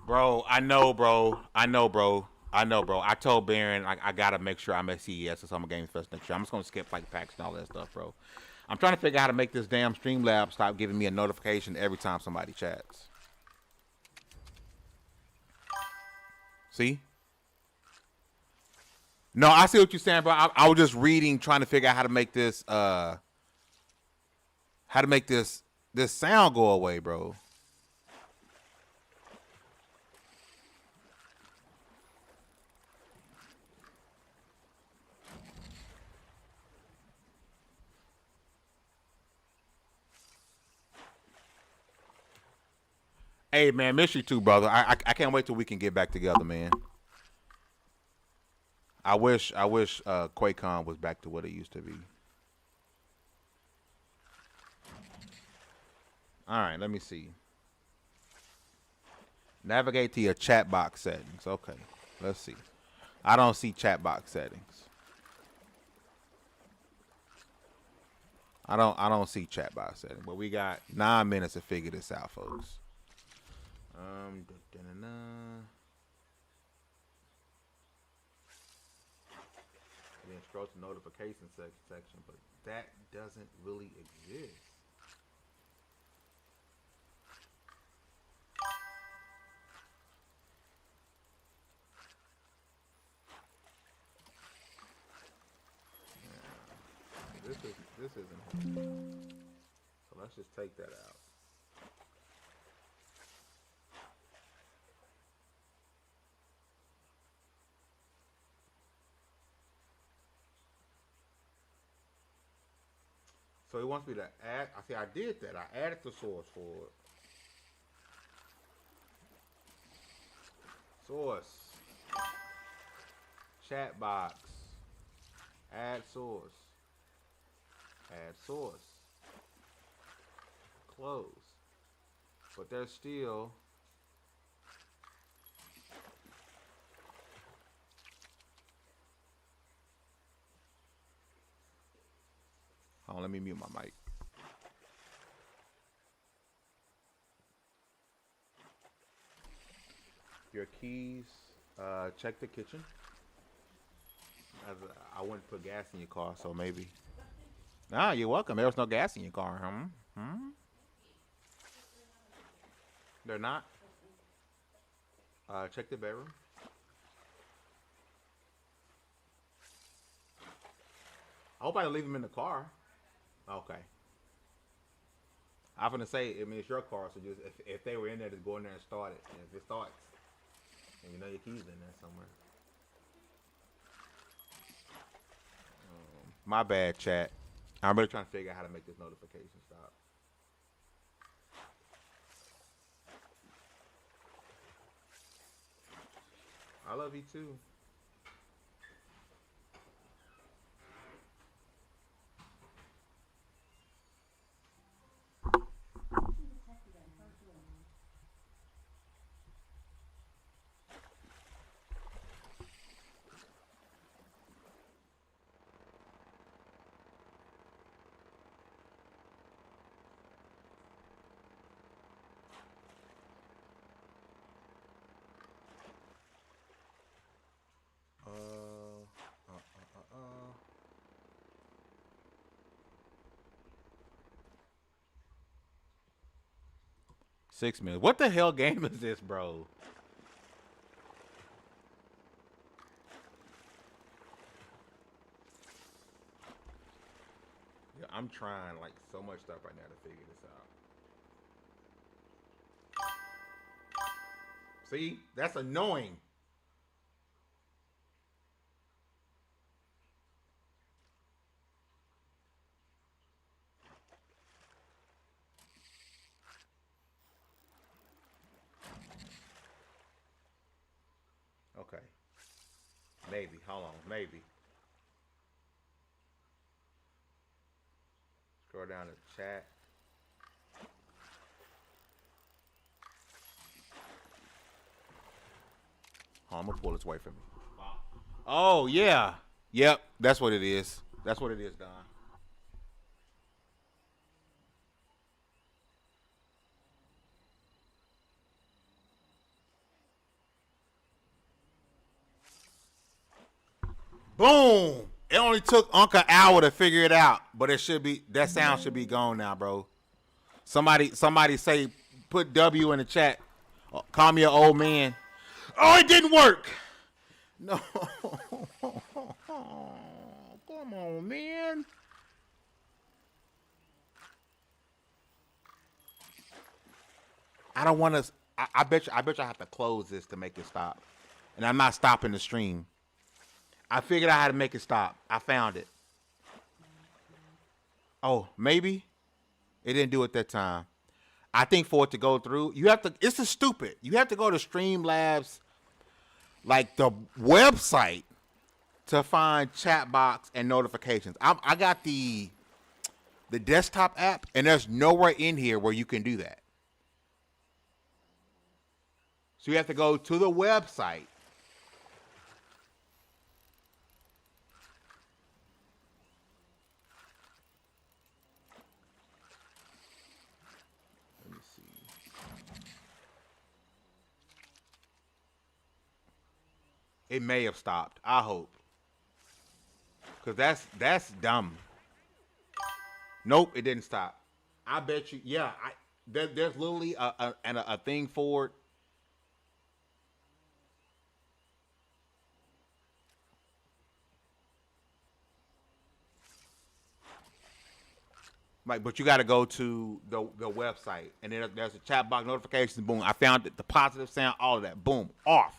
Bro, I know, bro. I know, bro. I know, bro. I told Baron I gotta make sure I'm at CES or Summer Games Fest next year. I'm just gonna skip like packs and all that stuff, bro. I'm trying to figure out how to make this damn Streamlab stop giving me a notification every time somebody chats. See? No, I see what you're saying, bro. I was just reading, trying to figure out how to make this this sound go away, bro. Hey man, miss you too, brother. I can't wait till we can get back together, man. I wish QuakeCon was back to what it used to be. All right, let me see. Navigate to your chat box settings. Okay, let's see. I don't see chat box settings. I don't see chat box settings. But we got 9 minutes to figure this out, folks. Then scroll to notification section, but that doesn't really exist. Yeah. This isn't. So let's just take that out. So he wants me to add. I see. I did that. I added the source for it. Source. Chat box. Add source. Add source. Close. But there's still. Hold on, let me mute my mic. Your keys. Check the kitchen. I wouldn't put gas in your car, so maybe. Nah, you're welcome. There was no gas in your car. They're not. Check the bedroom. I hope I leave them in the car. Okay. I'm gonna say, I mean, it's your car, so just if they were in there, just go in there and start it. And if it starts, and you know your keys in there somewhere. My bad, chat. I'm really trying to figure out how to make this notification stop. I love you too. 6 minutes. What the hell game is this, bro? Yeah, I'm trying like so much stuff right now to figure this out. See? That's annoying. Okay. Maybe. Hold on. Maybe. Scroll down to chat. Hold on, I'm gonna pull this away from me. Oh yeah. Yep. That's what it is. That's what it is, Don. Boom! It only took Unc an hour to figure it out, but it should be that sound should be gone now, bro. Somebody say put W in the chat. Call me an old man. Oh, it didn't work. No. Come on, man. I don't want to. I bet you. I have to close this to make it stop, and I'm not stopping the stream. I figured out how to make it stop. I found it. Oh, maybe it didn't do it that time. I think for it to go through, you have to. This is stupid. You have to go to Streamlabs, like the website, to find chat box and notifications. I got the desktop app, and there's nowhere in here where you can do that. So you have to go to the website. Let me see. It may have stopped. I hope. Because that's dumb. Nope, it didn't stop. I bet you. Yeah, there's literally a thing for it. Like, but you got to go to the website, and then there's a chat box notifications. Boom, I found it, the positive sound, all of that. Boom, off.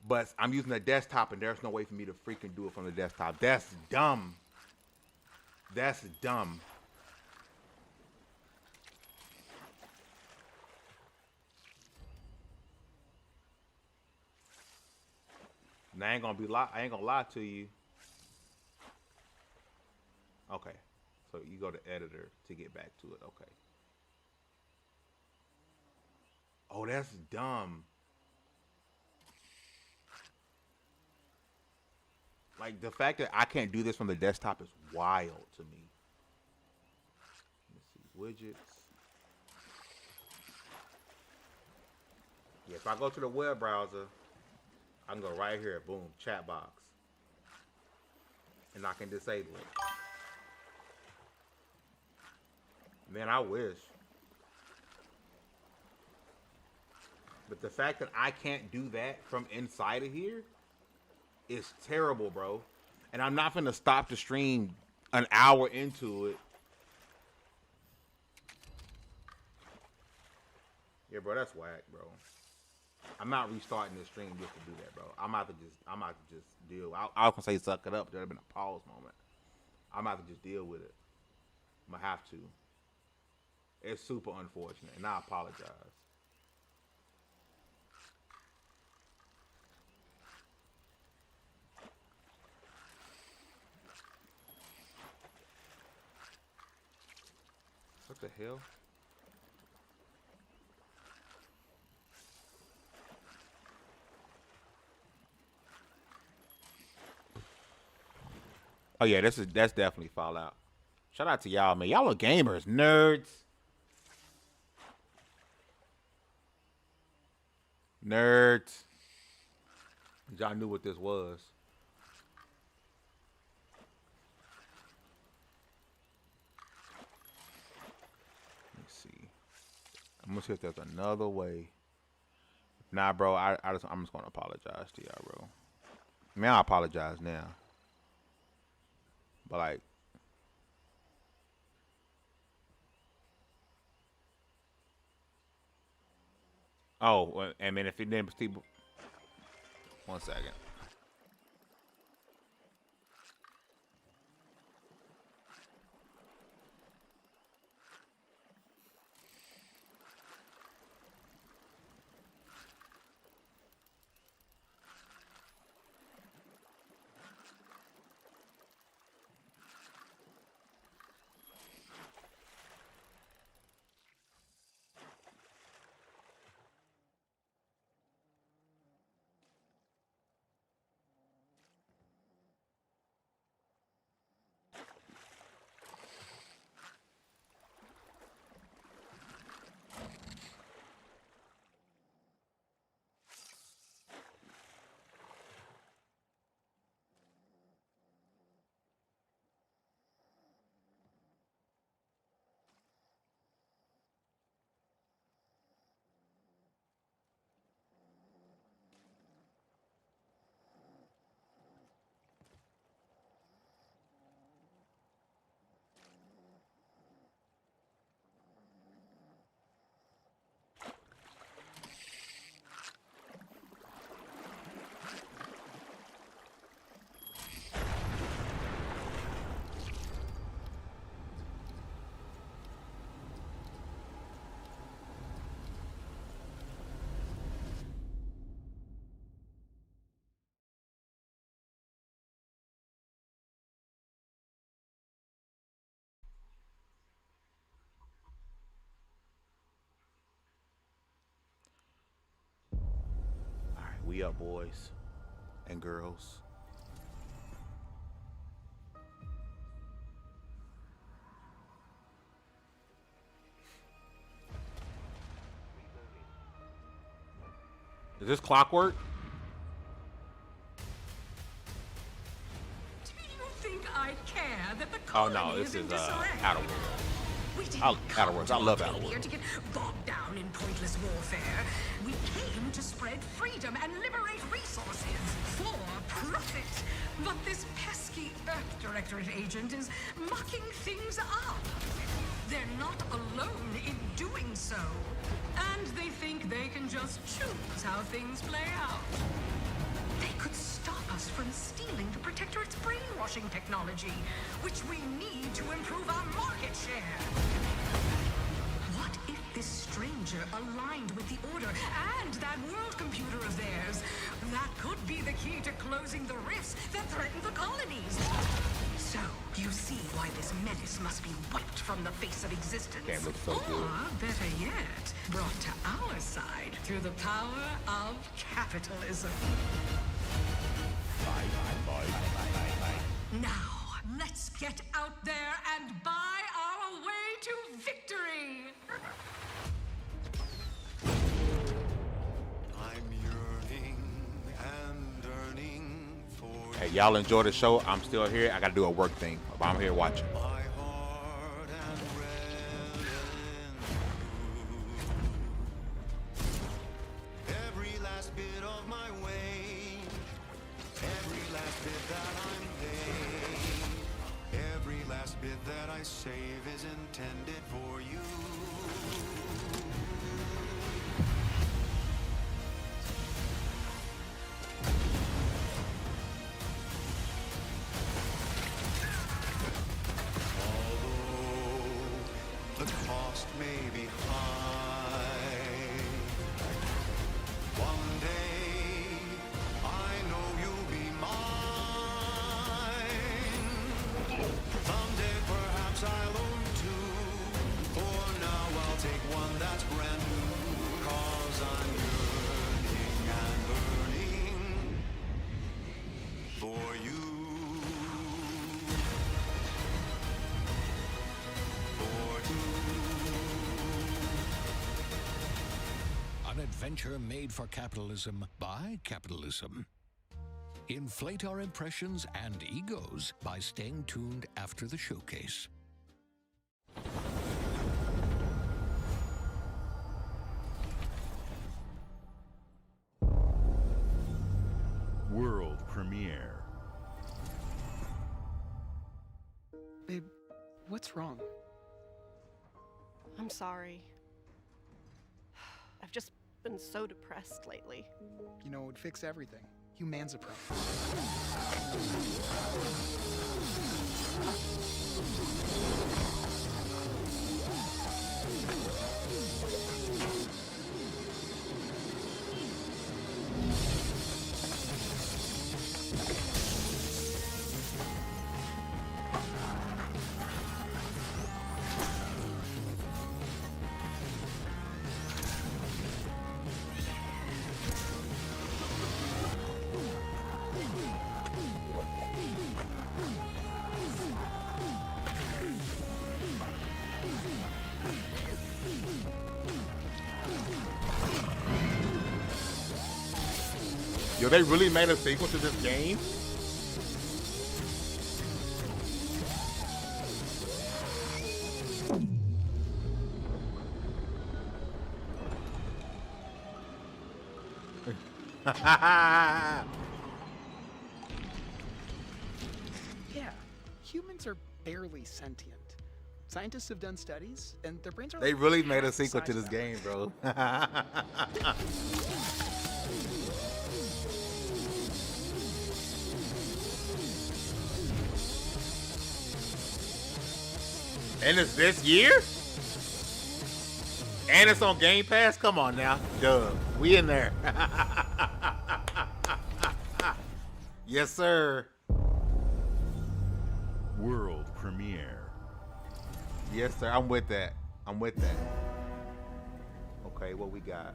But I'm using a desktop, and there's no way for me to freaking do it from the desktop. That's dumb. That's dumb. And I ain't gonna lie to you. Okay. So you go to editor to get back to it. Okay. Oh, that's dumb. Like, the fact that I can't do this from the desktop is wild to me. Let's see. Widgets. Yeah, if I go to the web browser, I can go right here. Boom. Chat box. And I can disable it. Man, I wish. But the fact that I can't do that from inside of here is terrible, bro. And I'm not finna stop the stream an hour into it. Yeah, bro, that's whack, bro. I'm not restarting the stream just to do that, bro. I'm about to just deal. I was gonna say suck it up. There'd have been a pause moment. I'm about to just deal with it. I'm gonna have to. It's super unfortunate, and I apologize. What the hell? Oh yeah, that's definitely Fallout. Shout out to y'all, man. Y'all are gamers, nerds. Nerds. Y'all knew what this was. Let me see. I'm gonna see if there's another way. Nah, bro. I'm just gonna apologize to y'all, bro. I mean, I apologize now, but like, oh, I mean, if it didn't, Steve, 1 second. All right, we up, boys and girls. Is this clockwork? Do you think I care that the Oh colony no, this is in is disarray? Outer Worlds. We didn't Outer Worlds. I love come Outer here Worlds. to get bogged down in pointless warfare. We came to spread freedom and liberate resources for profit. But this pesky Earth Directorate agent is mucking things up. They're not alone in doing so. And they think they can just choose how things play out. They could stop us from stealing the Protectorate's brainwashing technology, which we need to improve our market share. What if this stranger aligned with the Order and that world computer of theirs? That could be the key to closing the rifts that threaten the colonies. So, you see why this menace must be wiped from the face of existence. Damn, looks so or, good. better yet, brought to our side through the power of capitalism. Now, let's get out there and buy our way to victory! I'm yearning and yearning for Hey, y'all enjoy the show. I'm still here. I gotta do a work thing, but I'm here watching. my heart and red and blue. Every last bit of my way, every last bit that I'm paid, every last bit that I save is intended for you. Although the cost may be high, one day I know you'll be mine. Someday perhaps I'll own two. For now I'll take one that's brand new. 'Cause I'm yearning and burning for you. An adventure made for capitalism by capitalism. Inflate our impressions and egos by staying tuned after the showcase. premiere. Babe, what's wrong? I'm sorry. I've just been so depressed lately. You know, it would fix everything. Humanzapron. Yo, they really made a sequel to this game? Yeah, humans are barely sentient. Scientists have done studies, and their brains are They like really made a half the sequel to size this of game, bro. And it's this year? And it's on Game Pass? Come on now. Duh. We in there. Yes, sir. World premiere. Yes, sir. I'm with that. I'm with that. Okay, what we got?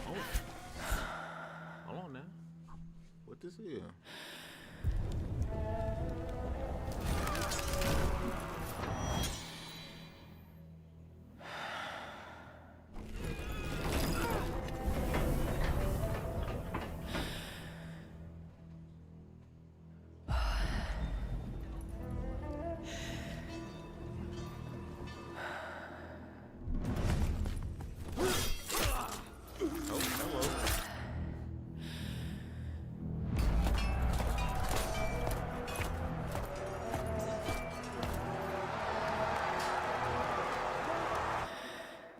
Oh. Hold on now. What this is?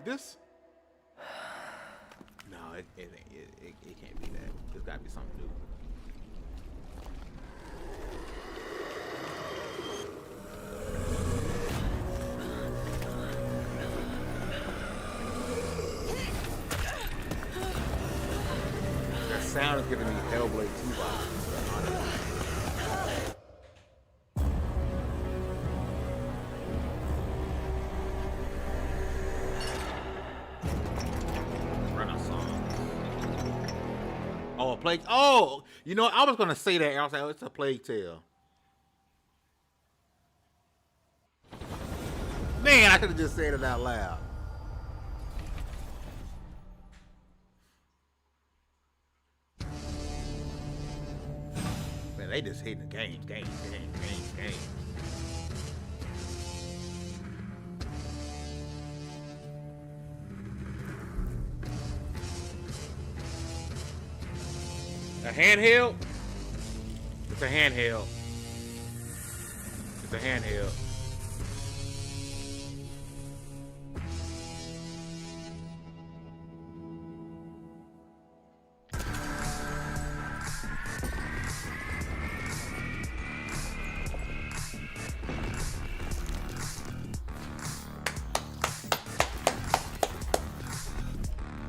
This? No, it can't be that. There's gotta be something new. That sound is giving me Hellblade 2 vibes. Honestly. Oh, a plague. Oh, you know, I was gonna say that. I was like, oh, it's a Plague Tale. Man, I could have just said it out loud. Man, they just hitting the games. A handheld? It's a handheld. It's a handheld.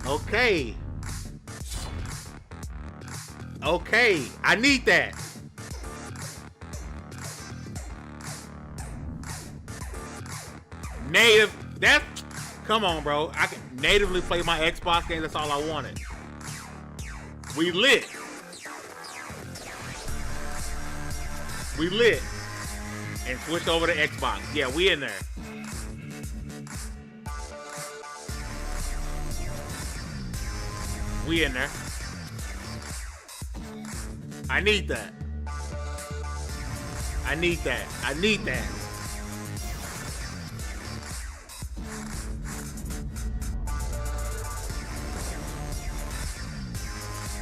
Okay. Okay, I need that. Native, that's, come on, bro. I can natively play my Xbox game. That's all I wanted. We lit. We lit. And switched over to Xbox. Yeah, we in there. We in there. I need that. I need that. I need that.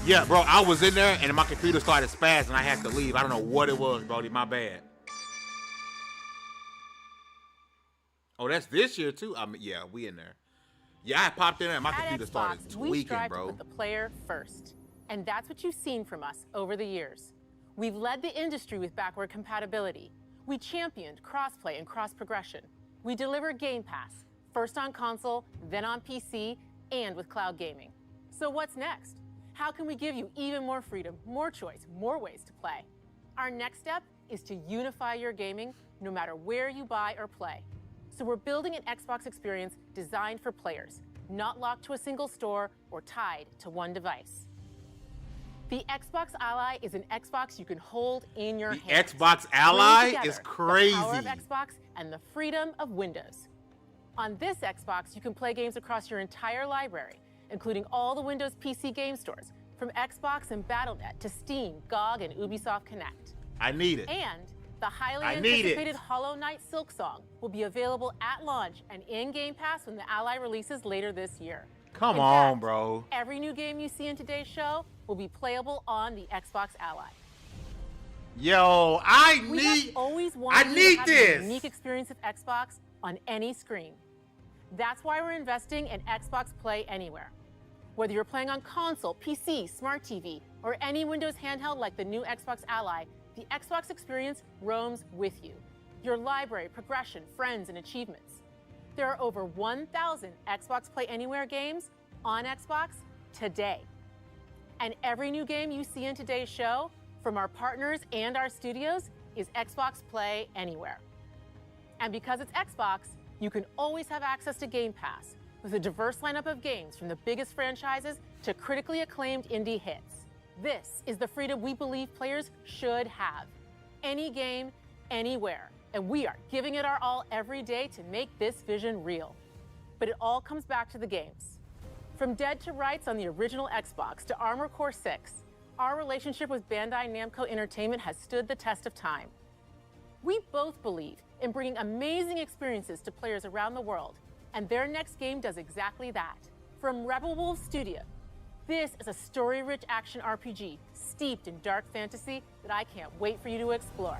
Yeah, bro, I was in there and my computer started spazzing and I had to leave. I don't know what it was, Brody. My bad. Oh, that's this year too? Yeah, we in there. Yeah, I popped in there and my computer started tweaking, we strive bro. to put the player first. And that's what you've seen from us over the years. We've led the industry with backward compatibility. We championed crossplay and cross-progression. We delivered Game Pass, first on console, then on PC, and with cloud gaming. So what's next? How can we give you even more freedom, more choice, more ways to play? Our next step is to unify your gaming no matter where you buy or play. So we're building an Xbox experience designed for players, not locked to a single store or tied to one device. The Xbox Ally is an Xbox you can hold in your hand. The Xbox Ally is crazy. The power of Xbox and the freedom of Windows. On this Xbox, you can play games across your entire library, including all the Windows PC game stores, from Xbox and Battle.net to Steam, GOG, and Ubisoft Connect. I need it. And the highly anticipated Hollow Knight Silksong will be available at launch and in Game Pass when the Ally releases later this year. Come In on, fact, bro. Every new game you see in today's show will be playable on the Xbox Ally. Yo, I We need. have always wanted I you need to have this. a unique experience of Xbox on any screen. That's why we're investing in Xbox Play Anywhere. Whether you're playing on console, PC, smart TV, or any Windows handheld like the new Xbox Ally, the Xbox experience roams with you. Your library, progression, friends, and achievements. There are over 1,000 Xbox Play Anywhere games on Xbox today. And every new game you see in today's show, from our partners and our studios, is Xbox Play Anywhere. And because it's Xbox, you can always have access to Game Pass with a diverse lineup of games from the biggest franchises to critically acclaimed indie hits. This is the freedom we believe players should have. Any game, anywhere. And we are giving it our all every day to make this vision real. But it all comes back to the games. From Dead to Rights on the original Xbox to Armored Core 6, our relationship with Bandai Namco Entertainment has stood the test of time. We both believe in bringing amazing experiences to players around the world, and their next game does exactly that. From Rebel Wolf Studio, this is a story-rich action RPG steeped in dark fantasy that I can't wait for you to explore.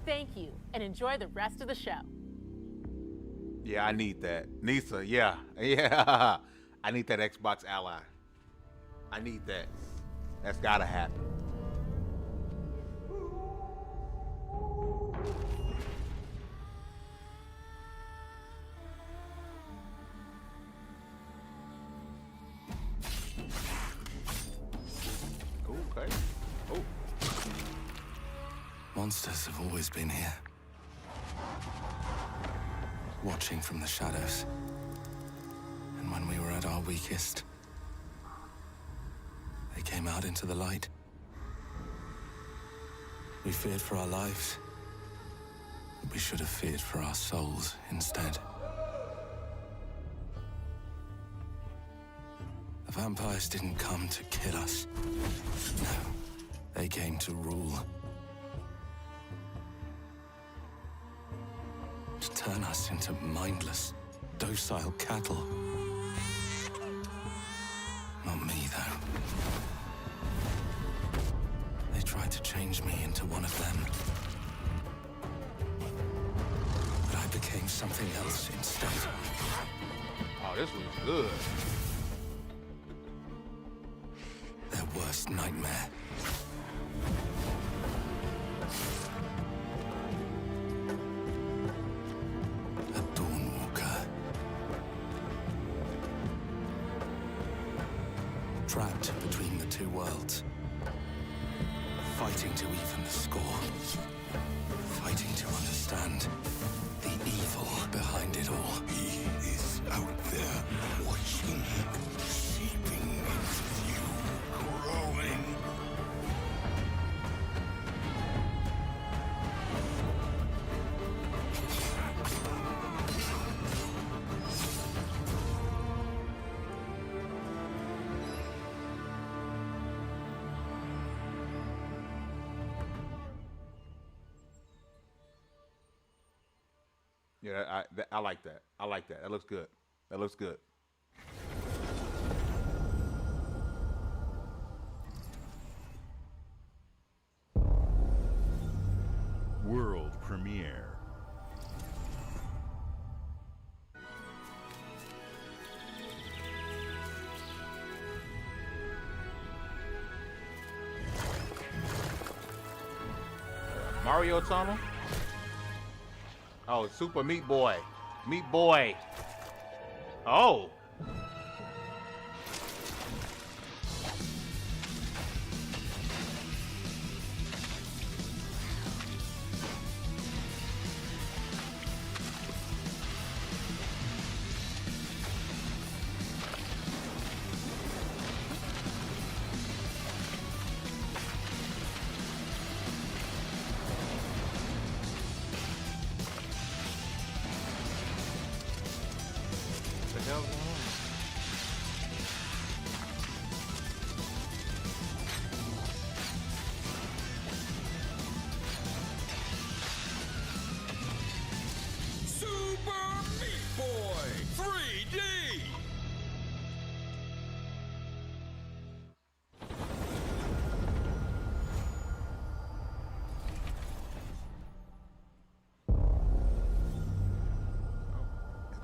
Thank you, and enjoy the rest of the show. Yeah, I need that. Nisa, yeah. Yeah. I need that Xbox Ally. I need that. That's gotta happen. Okay. Oh. Monsters have always been here. Watching from the shadows. And when we were at our weakest, they came out into the light. We feared for our lives. But we should have feared for our souls instead. The vampires didn't come to kill us. No, they came to rule. To turn us into mindless, docile cattle. Not me, though. They tried to change me into one of them. But I became something else instead. Oh, this was good. Their worst nightmare. A Dawnwalker. Trapped between the two worlds. Fighting to even the score. Fighting to understand the evil behind it all. He is out there watching, seeping into you, growing. Yeah, I like that. I like that. That looks good. That looks good. premiere. Mario Tunnel? Oh, Super Meat Boy. Meat Boy. Oh. What the hell's going on? Super Meat Boy 3D!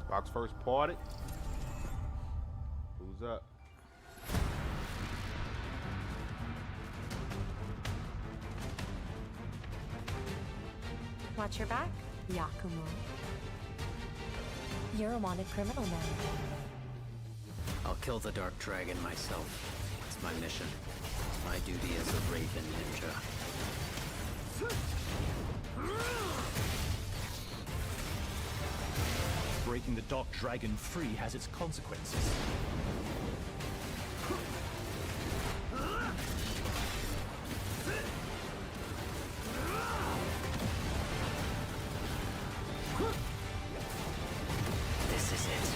Xbox first party. Who's up? Watch your back, Yakumo. You're a wanted criminal now. I'll kill the Dark Dragon myself. It's my mission. My duty as a Raven Ninja. Breaking the Dark Dragon free has its consequences. This is it.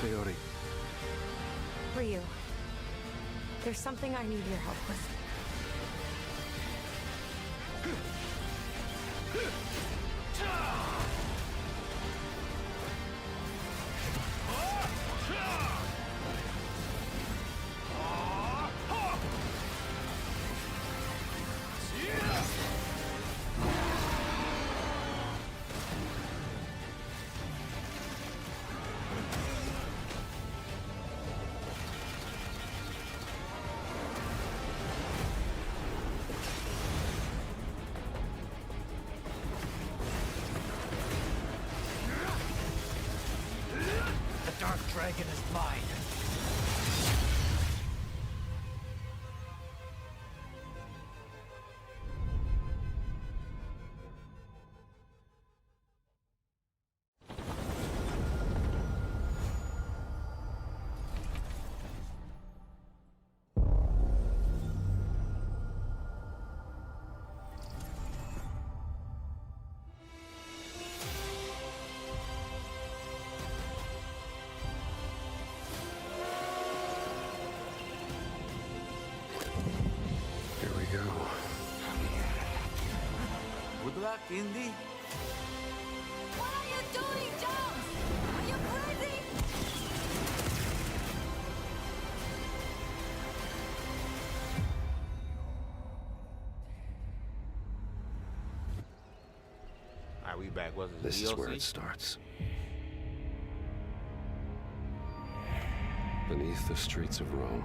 Sayori. Ryu, there's something I need your help with. The Dark Dragon is mine. Here we go. Good luck, Indy. What are you doing, Jones? Are you crazy? Alright, we back. What's it? This DLC? is where it starts. Beneath the streets of Rome.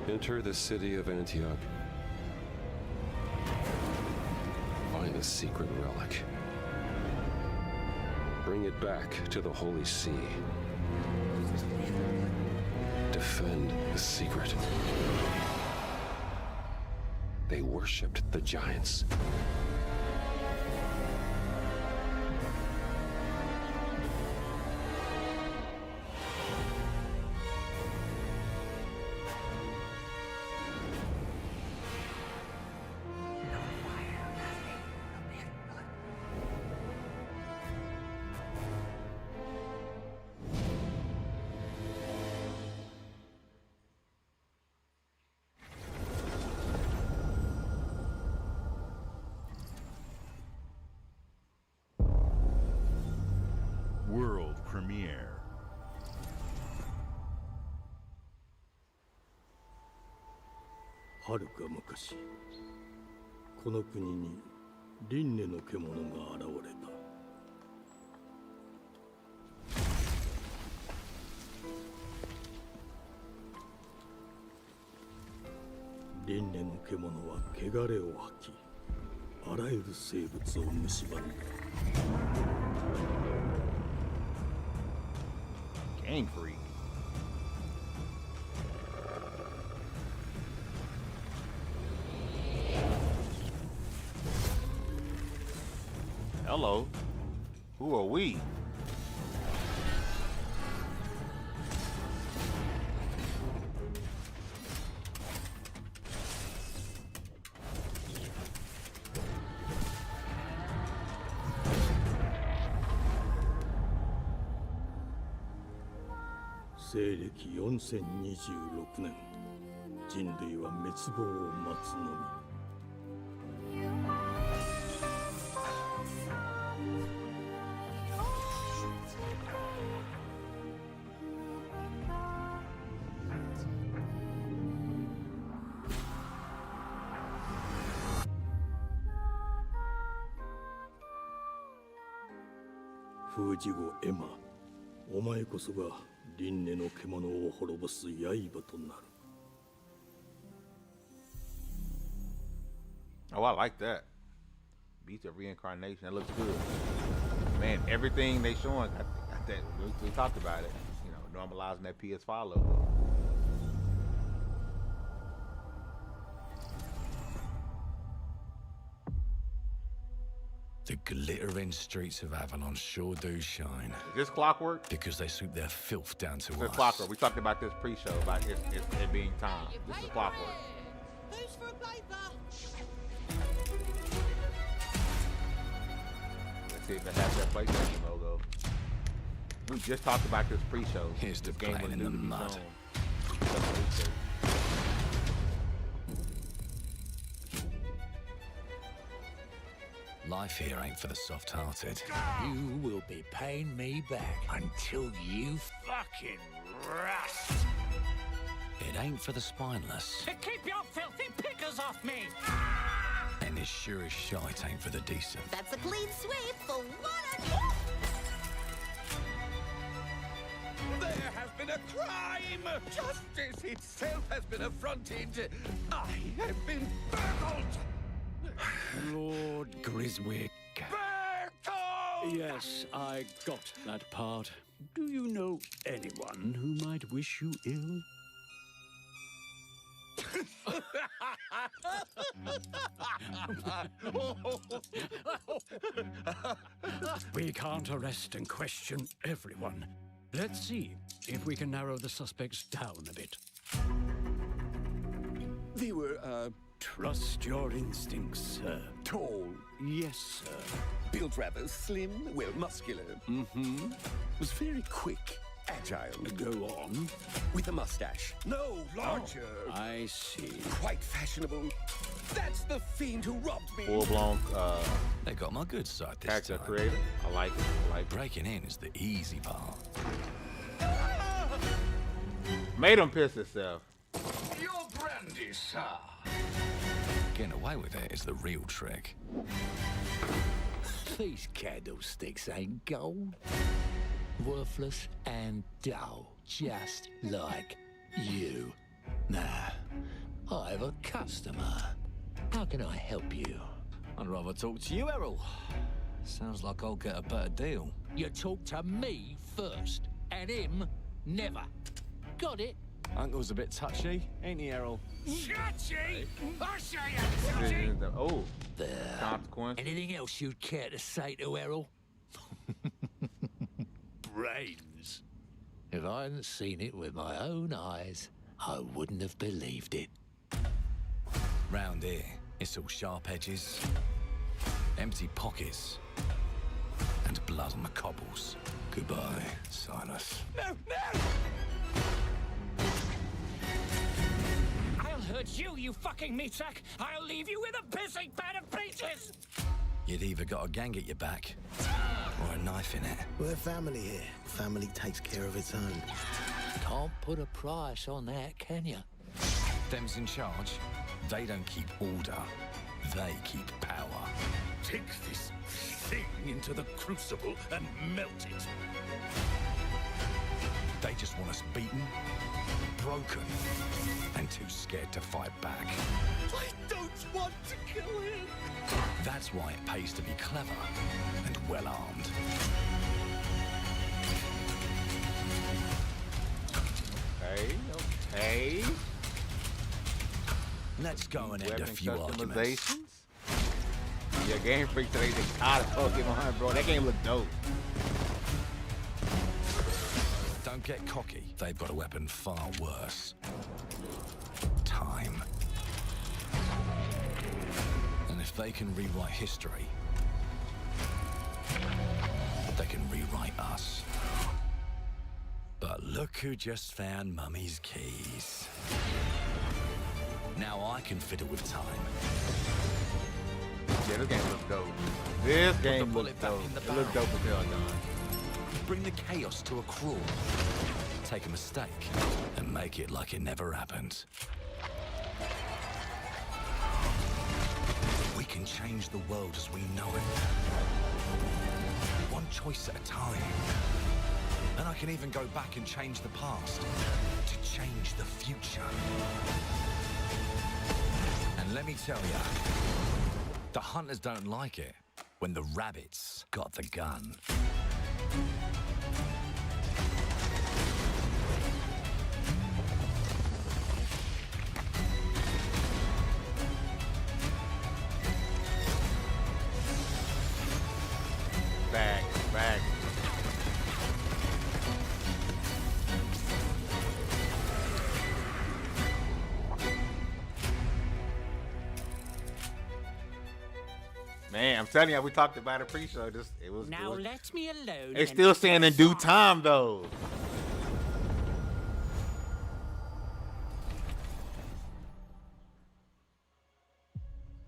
Enter the city of Antioch. Find a secret relic. Bring it back to the Holy See. Defend the secret. They worshipped the giants. はるか昔、この国に輪廻の獣が現れた。輪廻の獣は汚れを吐き、あらゆる生物を蝕んだ。Game freak. Hello. Who are we?西暦4026年、人類は滅亡を待つのみ。封じ子エマ、お前こそが輪廻の獣を滅ぼす刃となる。Oh, I like that. Beats of reincarnation. That looks good. Man, everything they showing, I think we talked about it. You know, normalizing that PS5 logo. The glittering streets of Avalon sure do shine. Is this Clockwork? Because they sweep their filth down to This us. Clockwork. We talked about this pre-show about it being time. This is Clockwork. Who's for a paper? Let's see if it has that PlayStation logo. We just talked about this pre-show. Here's the game plane in the mud. Life here ain't for the soft-hearted. You will be paying me back until you fucking rust. It ain't for the spineless. Keep your filthy pickers off me! And it sure as shite ain't for the decent. That's a clean sweep for one. There has been a crime! Justice itself has been affronted! I have been burgled! Lord Griswick. Bertolt! Yes, I got that part. Do you know anyone who might wish you ill? We can't arrest and question everyone. Let's see if we can narrow the suspects down a bit. They were, Trust your instincts, sir. tall, Yes, sir. built rather slim, well, muscular. Mm-hmm. Was very quick, agile. Go on. With a mustache. No, larger. I see. Quite fashionable. That's the fiend who robbed me. Full-blown They got my good side this character time. creator. I like it. I like it. Breaking in is the easy part. Made him piss himself. Your brandy, sir. Getting away with it is the real trick. These candlesticks ain't gold. Worthless and dull, just like you. Nah, I have a customer. How can I help you? I'd rather talk to you, Errol. Sounds like I'll get a better deal. You talk to me first, and him never. Got it? Uncle's a bit touchy, ain't he, Errol? Touchy? I'll show you touchy! Oh, There. consequence. Anything else you'd care to say to Errol? Brains. If I hadn't seen it with my own eyes, I wouldn't have believed it. Round here, it's all sharp edges, empty pockets, and blood on the cobbles. Goodbye, Silas. No, no! I'll hurt you, you fucking meatsack! I'll leave you with a pissing pan of peaches! You'd either got a gang at your back, or a knife in it. We're family here. Family takes care of its own. Can't put a price on that, can you? Them's in charge. They don't keep order, they keep power. Take this thing into the crucible and melt it. They just want us beaten, broken, and too scared to fight back. I don't want to kill him. That's why it pays to be clever and well-armed. Okay. Let's go and end a few arguments. Customizations? Yeah, Game Freak today, they caught a Pokemon, bro. That game look dope. Don't get cocky. They've got a weapon far worse. Time. And if they can rewrite history, they can rewrite us. But look who just found Mummy's keys. Now I can fiddle with time. Yeah, this game looks dope. This game looks dope. It looks dope as hell, Don. Bring the chaos to a crawl. Take a mistake and make it like it never happened. We can change the world as we know it. One choice at a time. And I can even go back and change the past to change the future. And let me tell you, the hunters don't like it when the rabbits got the gun. Back. Man, I'm telling you, we talked about it pre-show. Now let me alone. It's still saying in due time, though.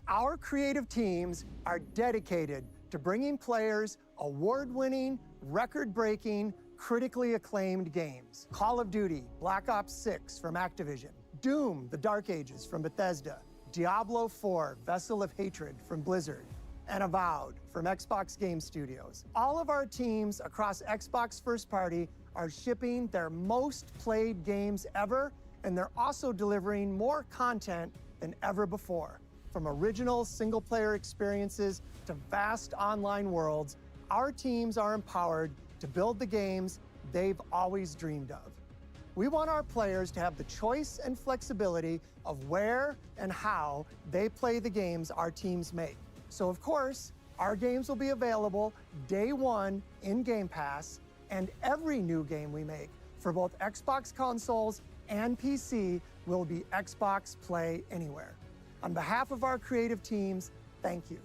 Our creative teams are dedicated to bringing players award-winning, record-breaking, critically acclaimed games. Call of Duty, Black Ops 6 from Activision, Doom, The Dark Ages from Bethesda, Diablo 4, Vessel of Hatred from Blizzard, and Avowed from Xbox Game Studios. All of our teams across Xbox First Party are shipping their most played games ever, and they're also delivering more content than ever before. From original single-player experiences to vast online worlds, our teams are empowered to build the games they've always dreamed of. We want our players to have the choice and flexibility of where and how they play the games our teams make. So of course, our games will be available day one in Game Pass, and every new game we make for both Xbox consoles and PC will be Xbox Play Anywhere. On behalf of our creative teams, thank you.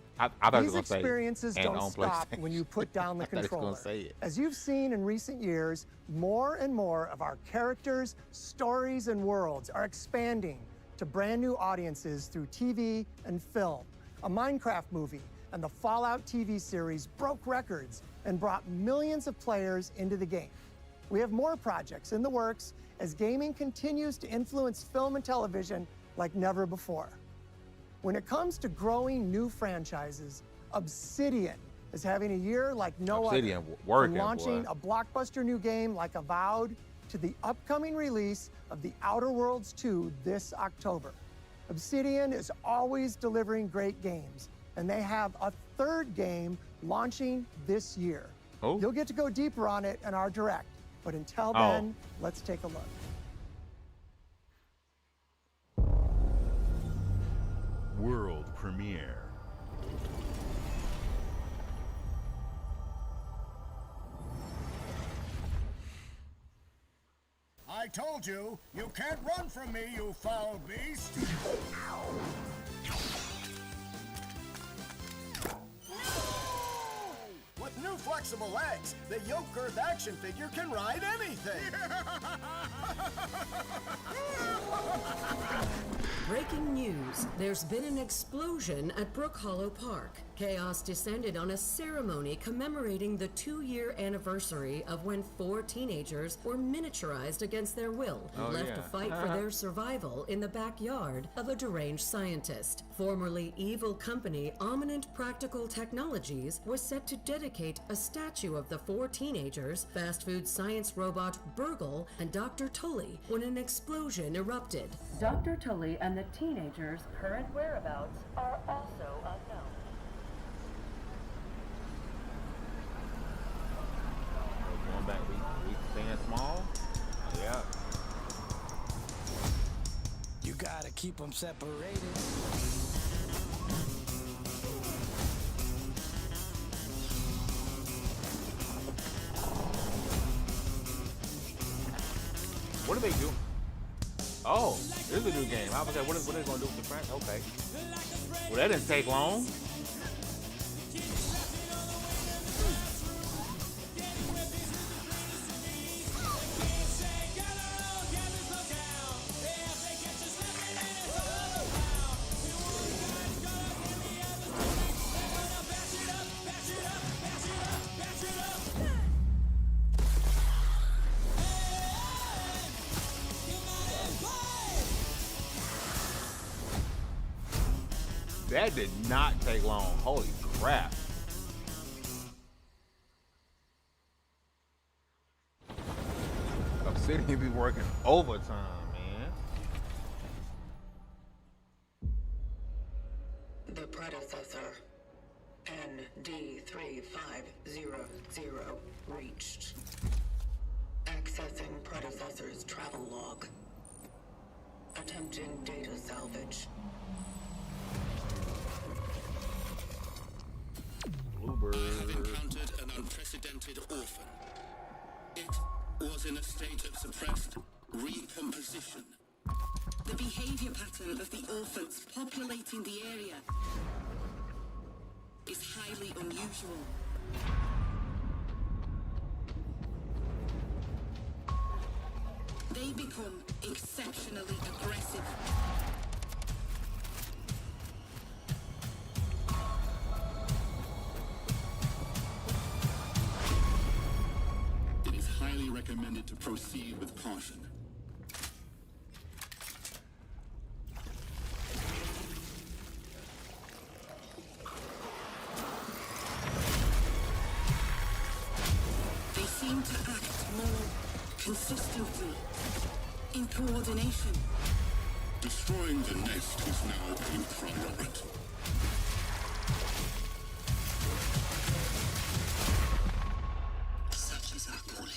These experiences don't stop when you put down the controller. As you've seen in recent years, more and more of our characters, stories, and worlds are expanding to brand new audiences through TV and film. A Minecraft movie and the Fallout TV series broke records and brought millions of players into the game. We have more projects in the works as gaming continues to influence film and television like never before. When it comes to growing new franchises, Obsidian is having a year like no other. From launching a blockbuster new game like Avowed to the upcoming release of The Outer Worlds 2 this October. Obsidian is always delivering great games, and they have a third game launching this year. You'll get to go deeper on it in our Direct, but until then, let's take a look. World premiere. I told you, you can't run from me, you foul beast! With new flexible legs, the yoke girth action figure can ride anything! Breaking news. There's been an explosion at Brook Hollow Park. Chaos descended on a ceremony commemorating the 2-year anniversary of when 4 teenagers were miniaturized against their will and left to fight for their survival in the backyard of a deranged scientist. Formerly evil company Ominent Practical Technologies was set to dedicate a statue of the 4 teenagers, fast food science robot Burgle, and Dr. Tully when an explosion erupted. Dr. Tully and the teenagers' current whereabouts are also unknown. Going back, we staying small? Yeah. You gotta keep them separated. What do they do? Oh, this is a new game. I was like, what are they gonna do with the friends? Okay. Well, that didn't take long. That did not take long. Holy crap. Obsidian be working overtime, man. The predecessor, ND3500, reached. Accessing predecessor's travel log. Attempting data salvage. Bluebird. I have encountered an unprecedented orphan. It was in a state of suppressed recomposition. The behavior pattern of the orphans populating the area is highly unusual. They become exceptionally aggressive. It is highly recommended to proceed with caution. They seem to act more consistently, in coordination. Destroying the nest is now a priority. Such is our calling.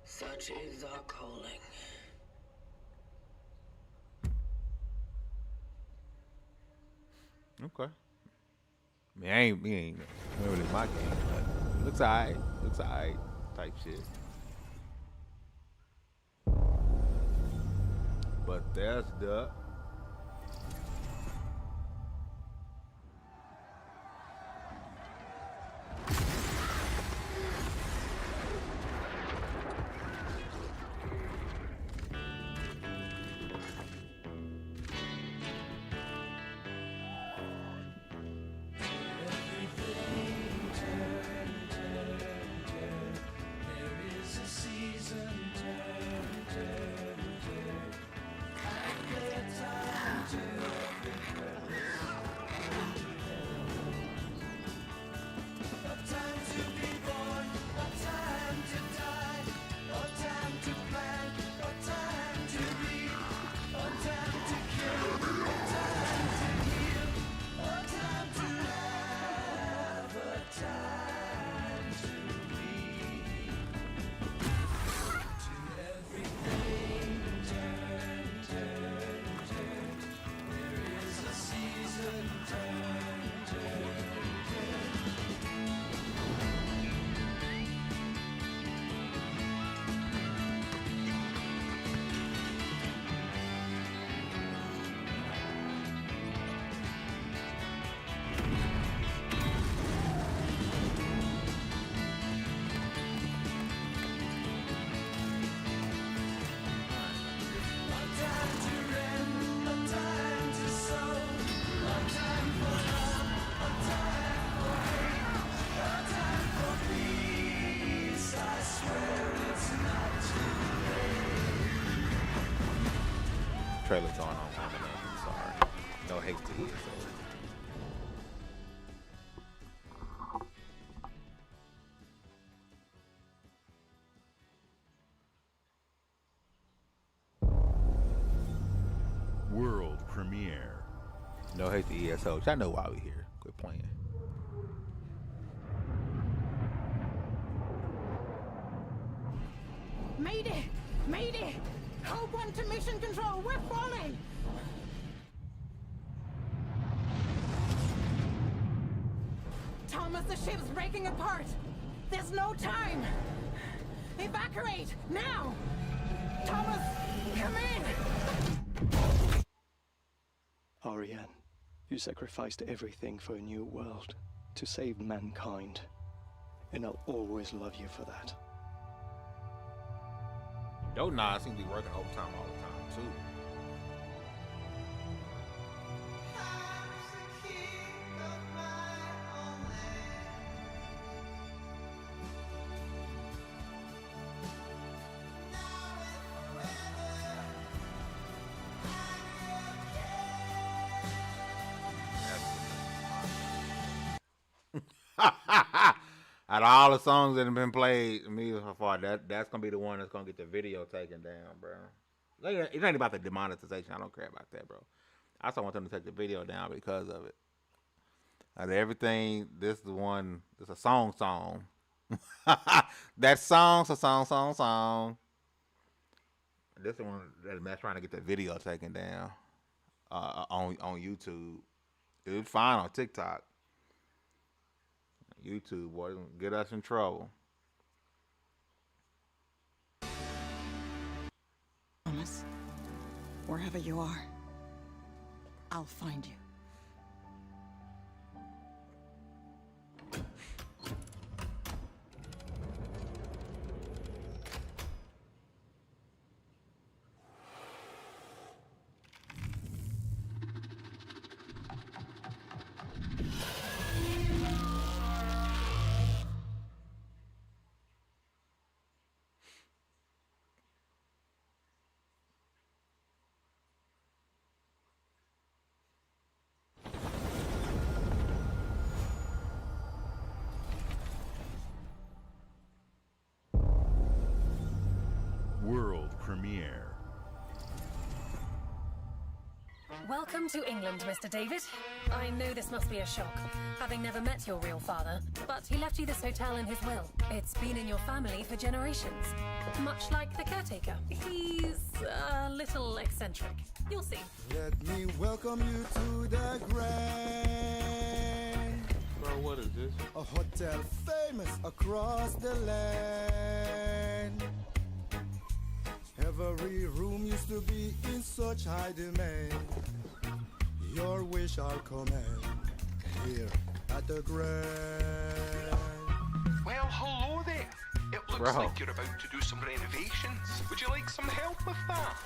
Such is our calling. Okay. I mean, ain't really my game, but looks alright. Looks alright. Type shit. But that's the trailer's going on coming up. I'm sorry. No hate to you. World premiere. No hate to ESO. I know why we here. Quit playing. Mayday! Mayday! Code 1 to mission control, we're falling! Thomas, the ship's breaking apart! There's no time! Evacuate! Now! Thomas, come in! Ariane, you sacrificed everything for a new world, to save mankind. And I'll always love you for that. Don't I seem to be working overtime all the time, too. Out of all the songs that have been played to me so far, that's gonna be the one that's gonna get the video taken down, bro. It ain't about the demonetization. I don't care about that, bro. I just want them to take the video down because of it. Out of everything, this is the one. It's a song. That song's a song. This is the one that's trying to get the video taken down on YouTube. It was fine on TikTok. YouTube, boy, get us in trouble. Thomas, wherever you are, I'll find you. World premiere. Welcome to England, Mr. David. I know this must be a shock, having never met your real father, but he left you this hotel in his will. It's been in your family for generations, much like the caretaker. He's a little eccentric. You'll see. Let me welcome you to the Grand. Bro, what is this? A hotel famous across the land. Every room used to be in such high demand. Your wish I'll command here at the Grand. Well, hello there. It looks like you're about to do some renovations. Would you like some help with that?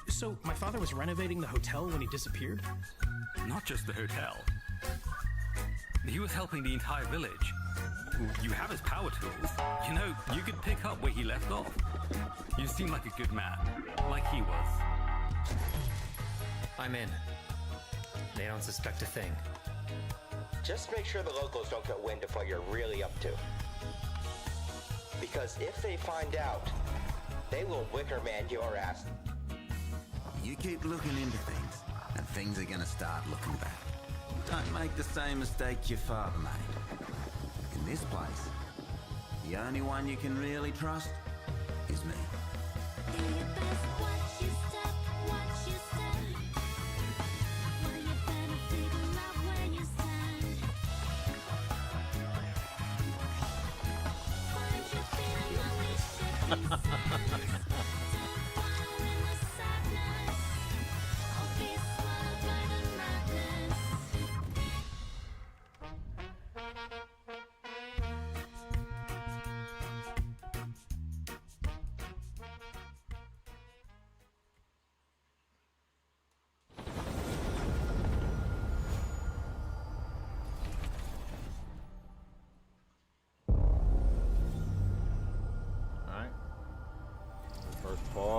So, my father was renovating the hotel when he disappeared? Not just the hotel. He was helping the entire village. You have his power tools. You know, you could pick up where he left off. You seem like a good man, like he was. I'm in. They don't suspect a thing. Just make sure the locals don't get wind of what you're really up to. Because if they find out, they will Wickerman your ass. You keep looking into things, and things are gonna start looking bad. Don't make the same mistake your father made. In this place, the only one you can really trust is me.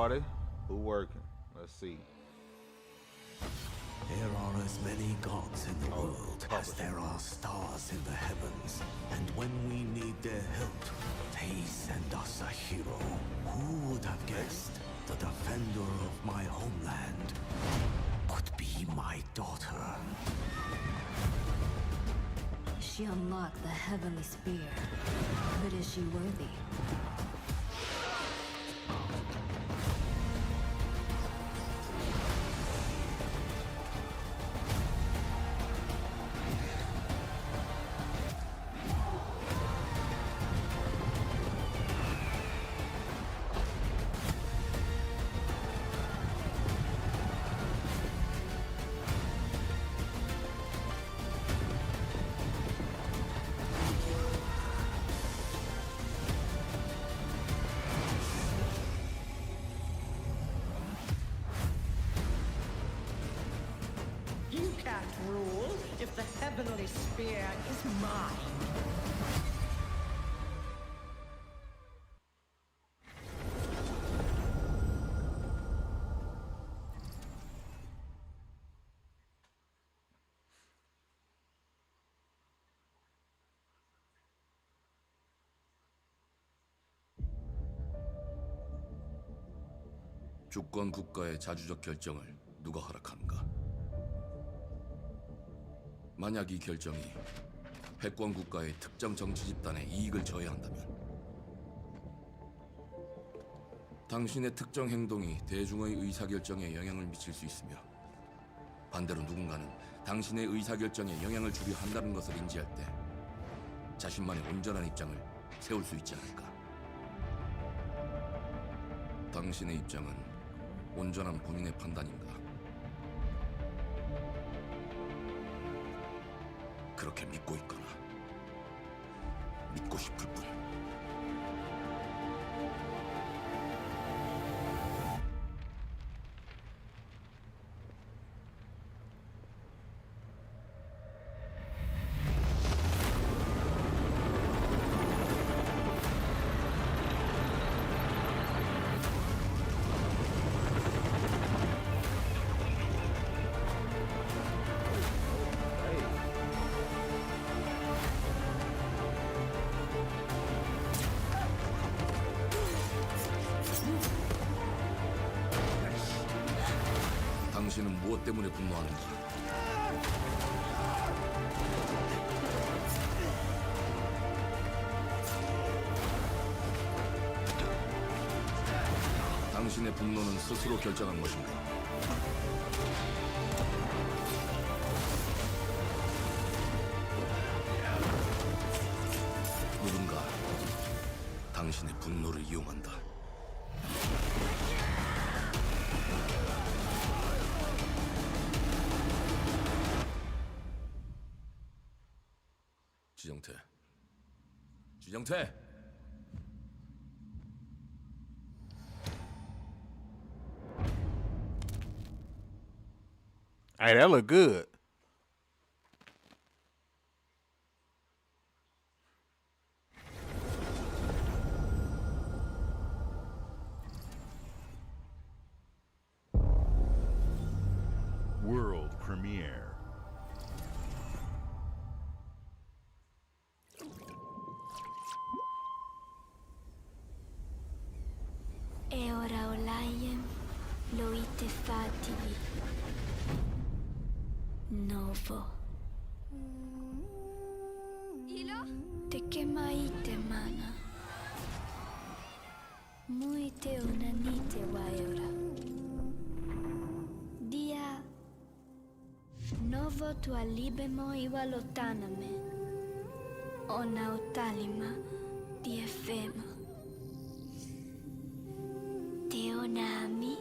party. Who working? Let's see. There are as many gods in the world as there are stars in the heavens. And when we need their help, they send us a hero. Who would have guessed the defender of my homeland would be my daughter? She unlocked the heavenly spear, but is she worthy? You can't rule if the heavenly spear is mine. 주권 국가의 자주적 결정을 누가 허락하는가? 만약 이 결정이 패권 국가의 특정 정치 집단의 이익을 저해한다면 당신의 특정 행동이 대중의 의사결정에 영향을 미칠 수 있으며 반대로 누군가는 당신의 의사결정에 영향을 주려 한다는 것을 인지할 때 자신만의 온전한 입장을 세울 수 있지 않을까? 당신의 입장은 온전한 본인의 판단인가? 그렇게 믿고 있거나 믿고 싶을 뿐. 당신은 무엇 때문에 분노하는가? 당신의 분노는 스스로 결정한 것인가? 누군가 당신의 분노를 이용한다. 지정태. Hey, that look good. World premiere. E ora olaiem loite fativi. Novo. Ilo? Te kemaite mana. Muite onanite waiora. Dia. Novo tua libemo iwalotaname. Ona otalima di efema. Teonami.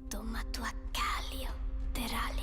Toma tua calio, terali.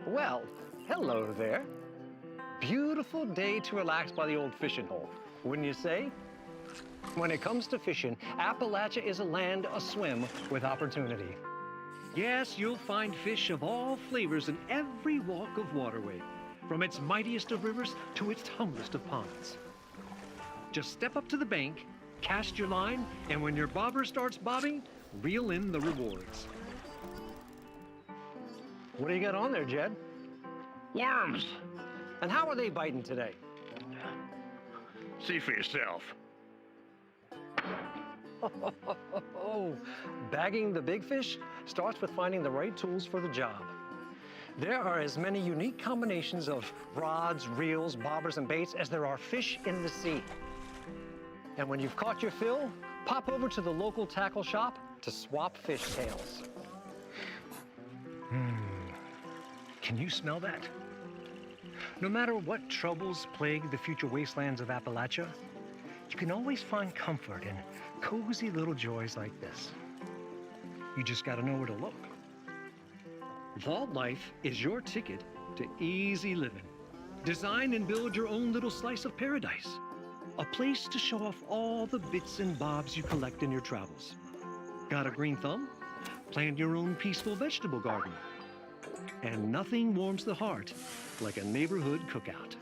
Well, hello there. Beautiful day to relax by the old fishing hole, wouldn't you say? When it comes to fishing, Appalachia is a land aswim with opportunity. Yes, you'll find fish of all flavors in every walk of waterway, from its mightiest of rivers to its humblest of ponds. Just step up to the bank, cast your line, and when your bobber starts bobbing, reel in the rewards. What do you got on there, Jed? Worms. And how are they biting today? See for yourself. Bagging the big fish starts with finding the right tools for the job. There are as many unique combinations of rods, reels, bobbers, and baits as there are fish in the sea. And when you've caught your fill, pop over to the local tackle shop to swap fish tails. Can you smell that? No matter what troubles plague the future wastelands of Appalachia, you can always find comfort in cozy little joys like this. You just gotta know where to look. Vault Life is your ticket to easy living. Design and build your own little slice of paradise. A place to show off all the bits and bobs you collect in your travels. Got a green thumb? Plant your own peaceful vegetable garden. And nothing warms the heart like a neighborhood cookout.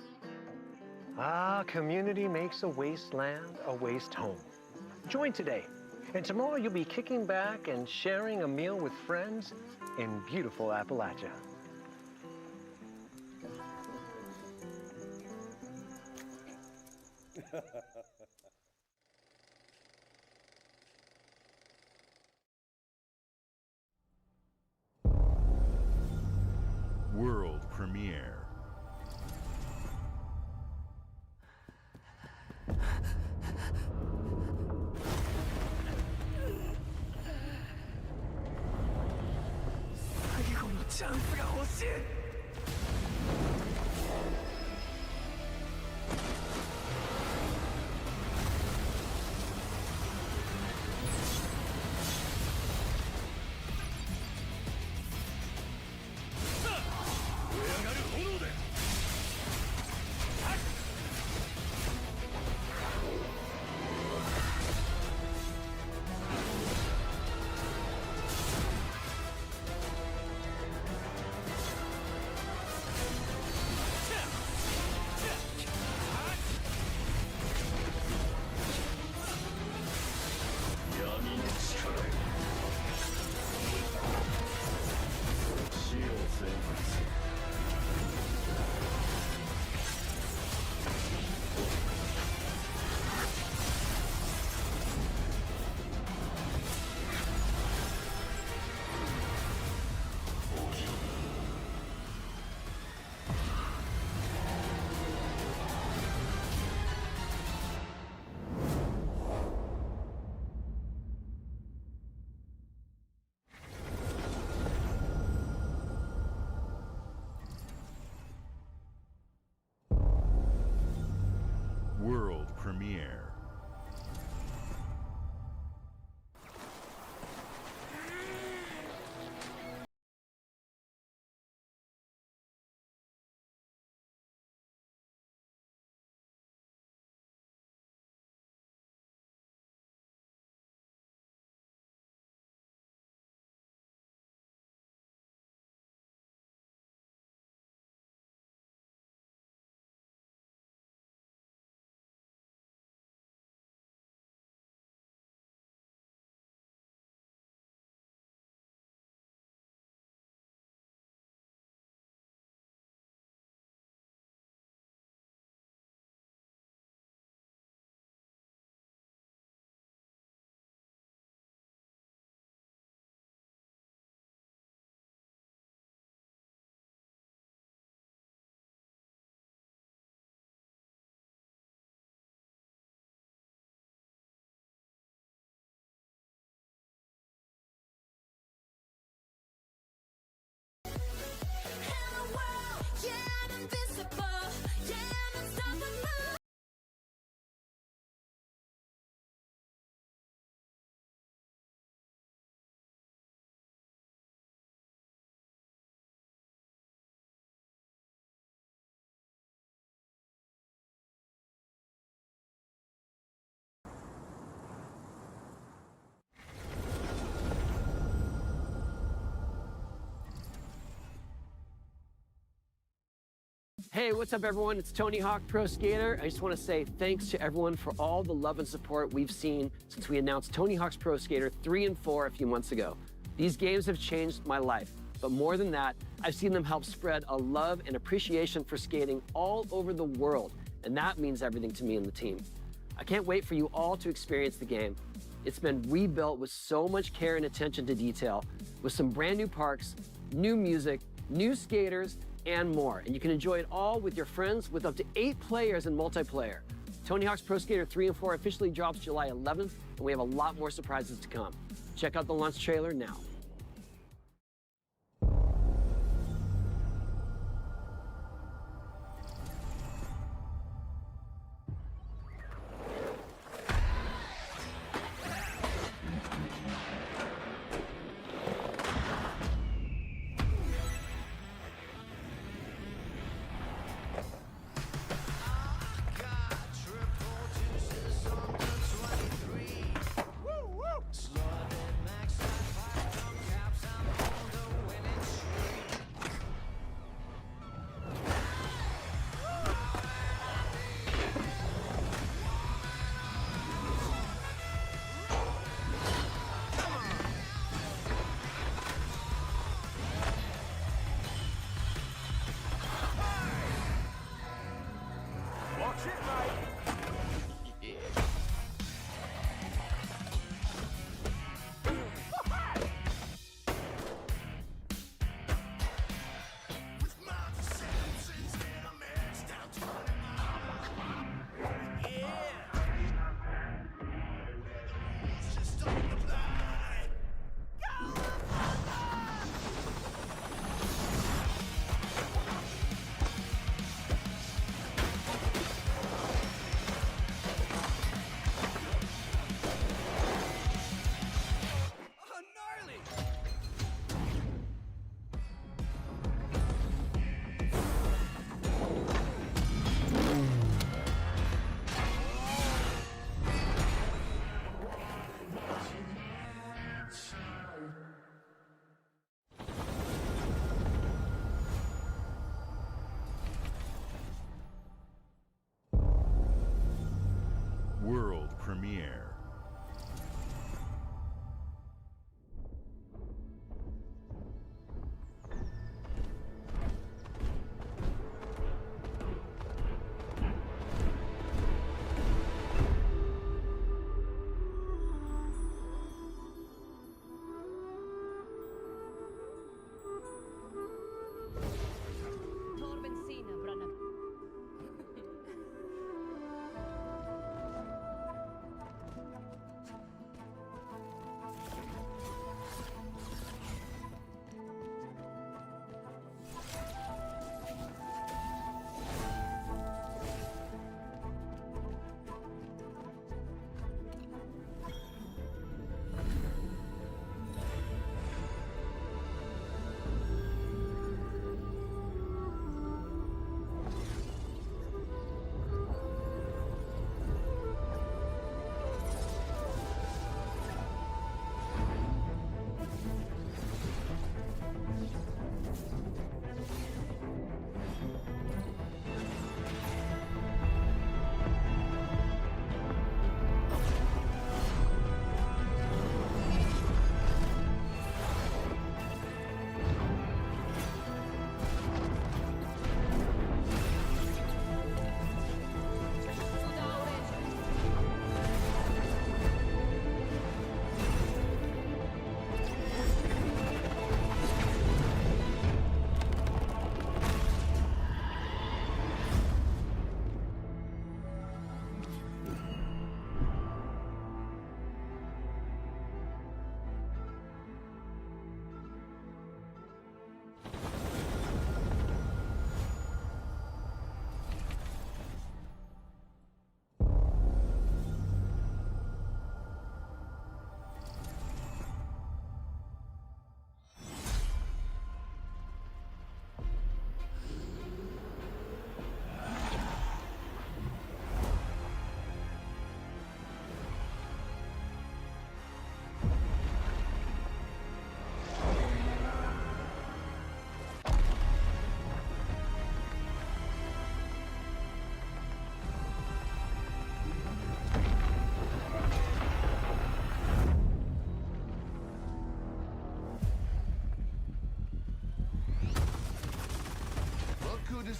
Ah, community makes a wasteland a waste home. Join today, and tomorrow you'll be kicking back and sharing a meal with friends in beautiful Appalachia. World premiere. World premiere. Hey, what's up, everyone? It's Tony Hawk Pro Skater. I just want to say thanks to everyone for all the love and support we've seen since we announced Tony Hawk's Pro Skater 3 and 4 a few months ago. These games have changed my life, but more than that, I've seen them help spread a love and appreciation for skating all over the world, and that means everything to me and the team. I can't wait for you all to experience the game. It's been rebuilt with so much care and attention to detail, with some brand new parks, new music, new skaters, and more. And you can enjoy it all with your friends with up to 8 players in multiplayer. Tony Hawk's Pro Skater 3 and 4 officially drops July 11th, and we have a lot more surprises to come. Check out the launch trailer now. World premiere.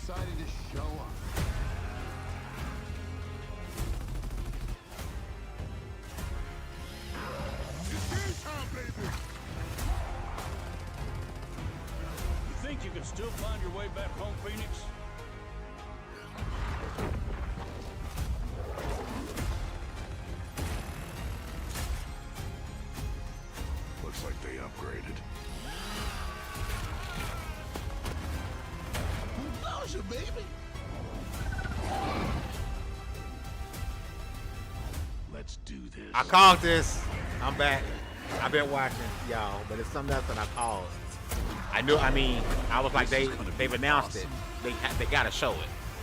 decided to show up. It's game time, baby! You think you can still find your way back home, Phoenix? Looks like they upgraded. Bowser, baby! Let's do this. I called this. I'm back. I've been watching y'all, but it's something else that I called. I knew. I mean, I was like, they've announced it. They gotta show it.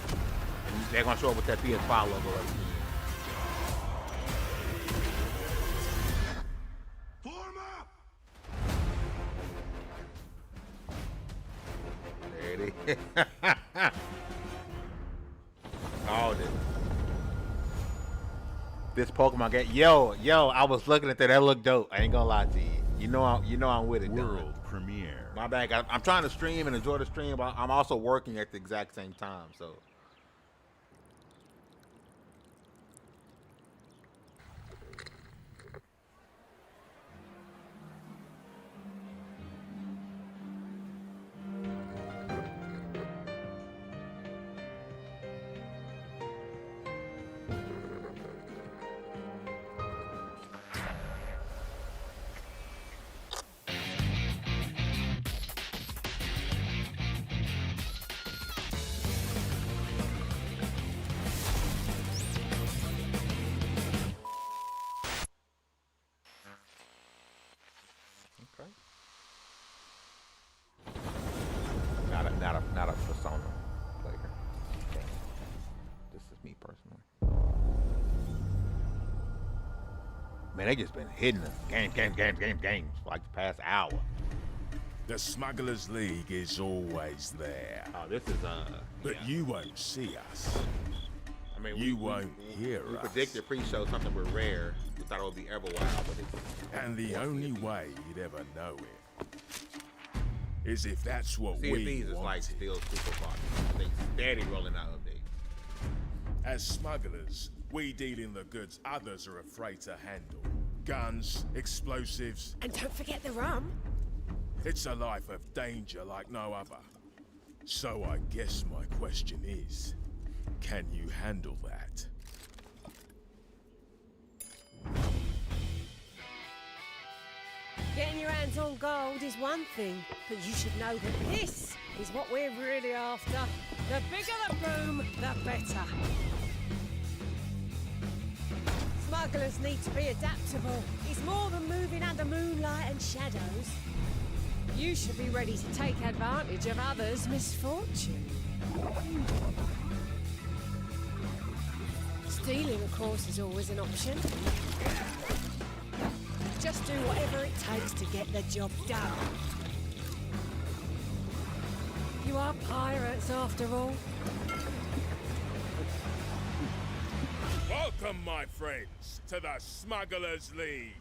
And they're gonna show it with that PS5 logo. There it is. Called it. This Pokemon game, yo, I was looking at that. That looked dope. I ain't gonna lie to you. You know I'm with it. World premiere. My bad. I'm trying to stream and enjoy the stream, but I'm also working at the exact same time. So. Not a Persona player. Okay. This is me personally. Man, they just been hitting us. Games for like the past hour. The Smugglers League is always there. Oh, this is But you won't see us. I mean, you won't hear we us. predicted pre-show something we're rare. We thought it would be Everwild, but it's... And the only way you'd ever know it is if that's what we CFDs is like still super popular. They steady rolling out updates. As smugglers, we deal in the goods others are afraid to handle. Guns, explosives. And don't forget the rum. It's a life of danger like no other. So I guess my question is, can you handle that? Getting your hands on gold is one thing, but you should know that this is what we're really after. The bigger the boom, the better. Smugglers need to be adaptable. It's more than moving under moonlight and shadows. You should be ready to take advantage of others' misfortune. Stealing, of course, is always an option. Just do whatever it takes to get the job done. You are pirates, after all. Welcome, my friends, to the Smugglers League.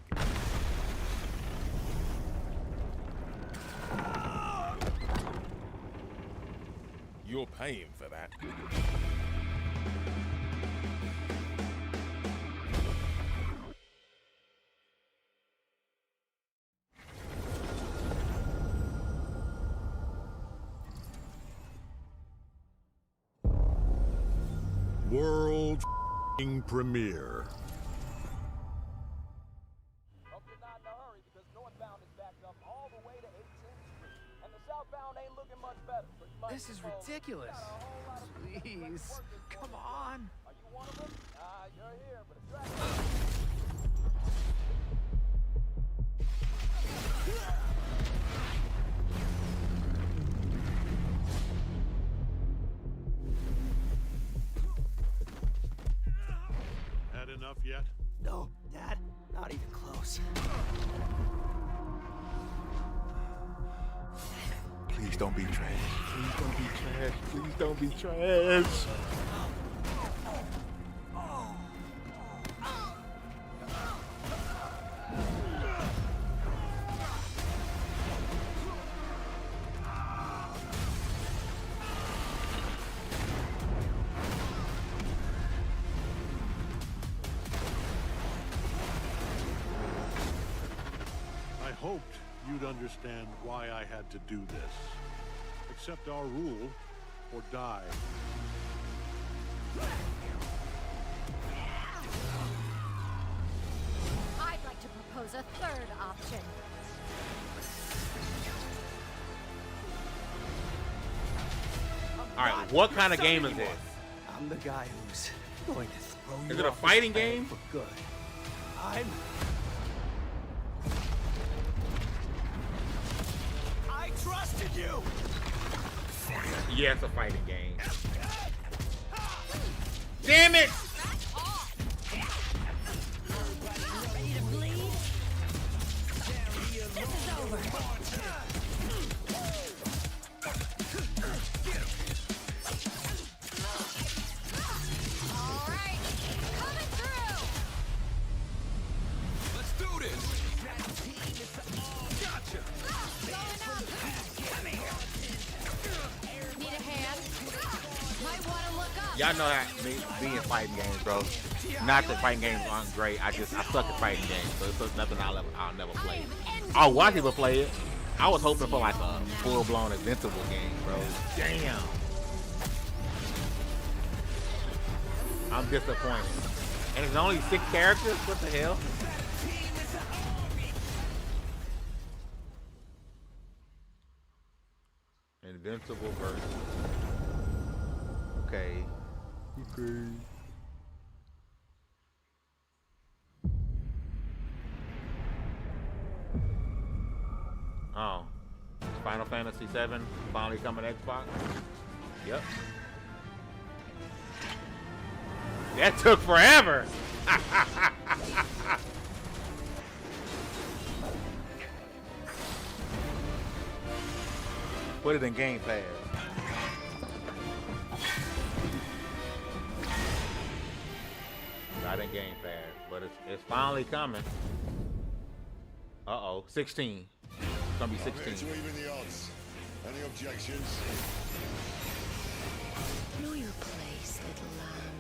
You're paying for that. World premiere. Hope you're not in a hurry because northbound is backed up all the way to 18th Street, and the southbound ain't looking much better. So you might This is as well- ridiculous. Please, come on. Are you one of them? You're here, but it's right. Had enough yet? No, Dad, not even close. Please don't be trash. Please don't be trash. Please don't be trash. hoped you'd understand why I had to do this. Accept our rule or die. I'd like to propose a third option. All right, what kind of game is this? I'm the guy who's going to throw you Is it a off fighting this planet game? for good. I trusted you. Yeah, it's a fighting game. Damn it! Ready to bleed? This is over. All right, coming through. Let's do this. Gotcha. Come here. Need a hand? Might want to look up. Y'all know that me in fighting games, bro. Not that fighting games aren't great. I suck at fighting games, so it's nothing I'll never play. I'll watch people play it. I was hoping for like a full-blown Invincible game, bro. Damn. I'm disappointed. And it's only 6 characters? What the hell? Invincible version. Okay. Okay. Oh. Final Fantasy VII finally coming to Xbox? Yep. That took forever! Put it in Game Pass. Not in Game Pass, but it's finally coming. Uh-oh, 16. It's gonna be 16. To even the odds. Any objections? Know your place, little lamb.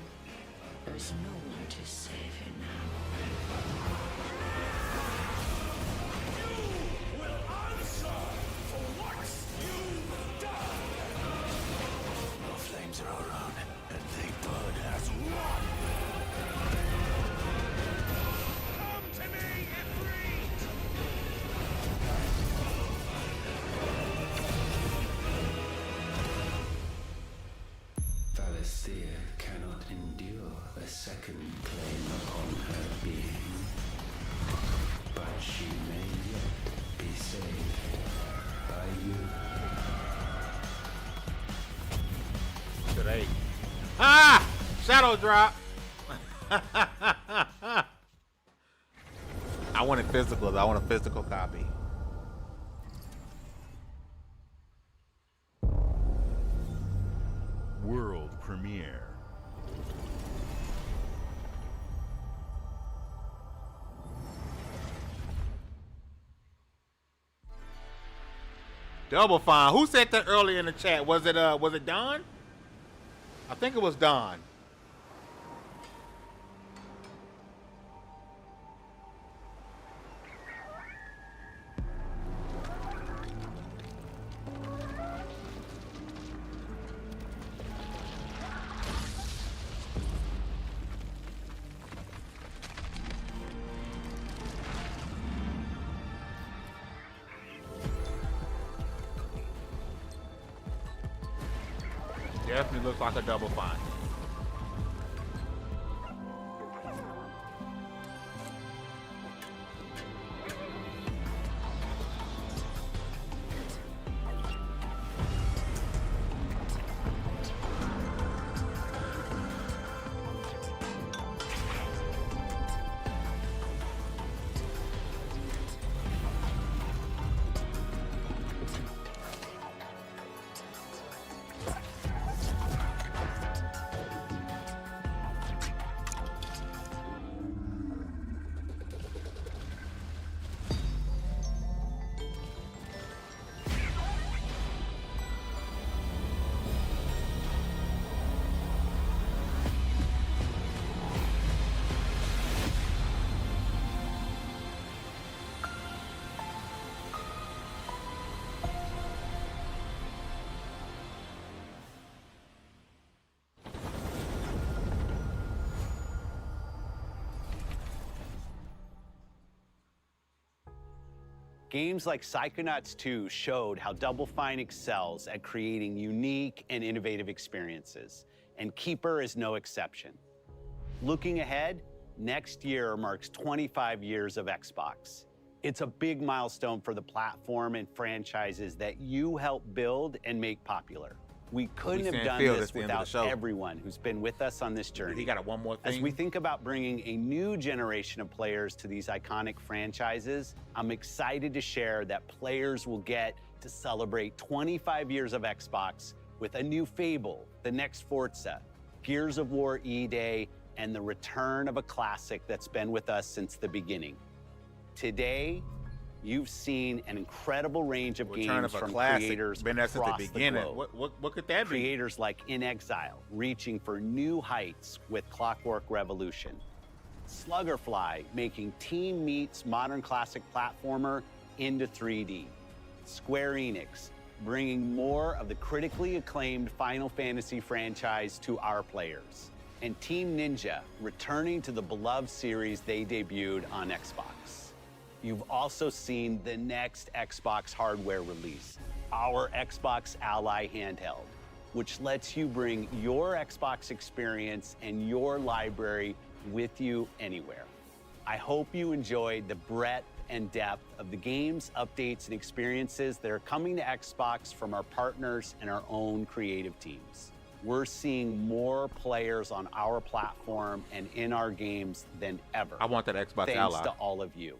There's no one to save you now. You will answer for what you've done. The flames are around, and the blood has run. Come to me, Ifrit! Valisthea cannot endure a second claim upon her being, but she may yet be saved by you. Today. Ah! Shadow drop! I wanted physical. I want a physical copy. World premiere. Double Fine. Who said that earlier in the chat? Was it Don? I think it was Don. Definitely looks like a Double Fine. Games like Psychonauts 2 showed how Double Fine excels at creating unique and innovative experiences, and Keeper is no exception. Looking ahead, next year marks 25 years of Xbox. It's a big milestone for the platform and franchises that you helped build and make popular. We couldn't have done this without everyone who's been with us on this journey. He got one more thing. As we think about bringing a new generation of players to these iconic franchises, I'm excited to share that players will get to celebrate 25 years of Xbox with a new Fable, the next Forza, Gears of War E-Day, and the return of a classic that's been with us since the beginning. Today, you've seen an incredible range of games from creators across the globe. What could that be? Creators like In Exile, reaching for new heights with Clockwork Revolution. Sluggerfly, making Team Meat's modern classic platformer into 3D. Square Enix, bringing more of the critically acclaimed Final Fantasy franchise to our players. And Team Ninja, returning to the beloved series they debuted on Xbox. You've also seen the next Xbox hardware release, our Xbox Ally handheld, which lets you bring your Xbox experience and your library with you anywhere. I hope you enjoyed the breadth and depth of the games, updates, and experiences that are coming to Xbox from our partners and our own creative teams. We're seeing more players on our platform and in our games than ever. I want that Xbox Thanks Ally. to all of you.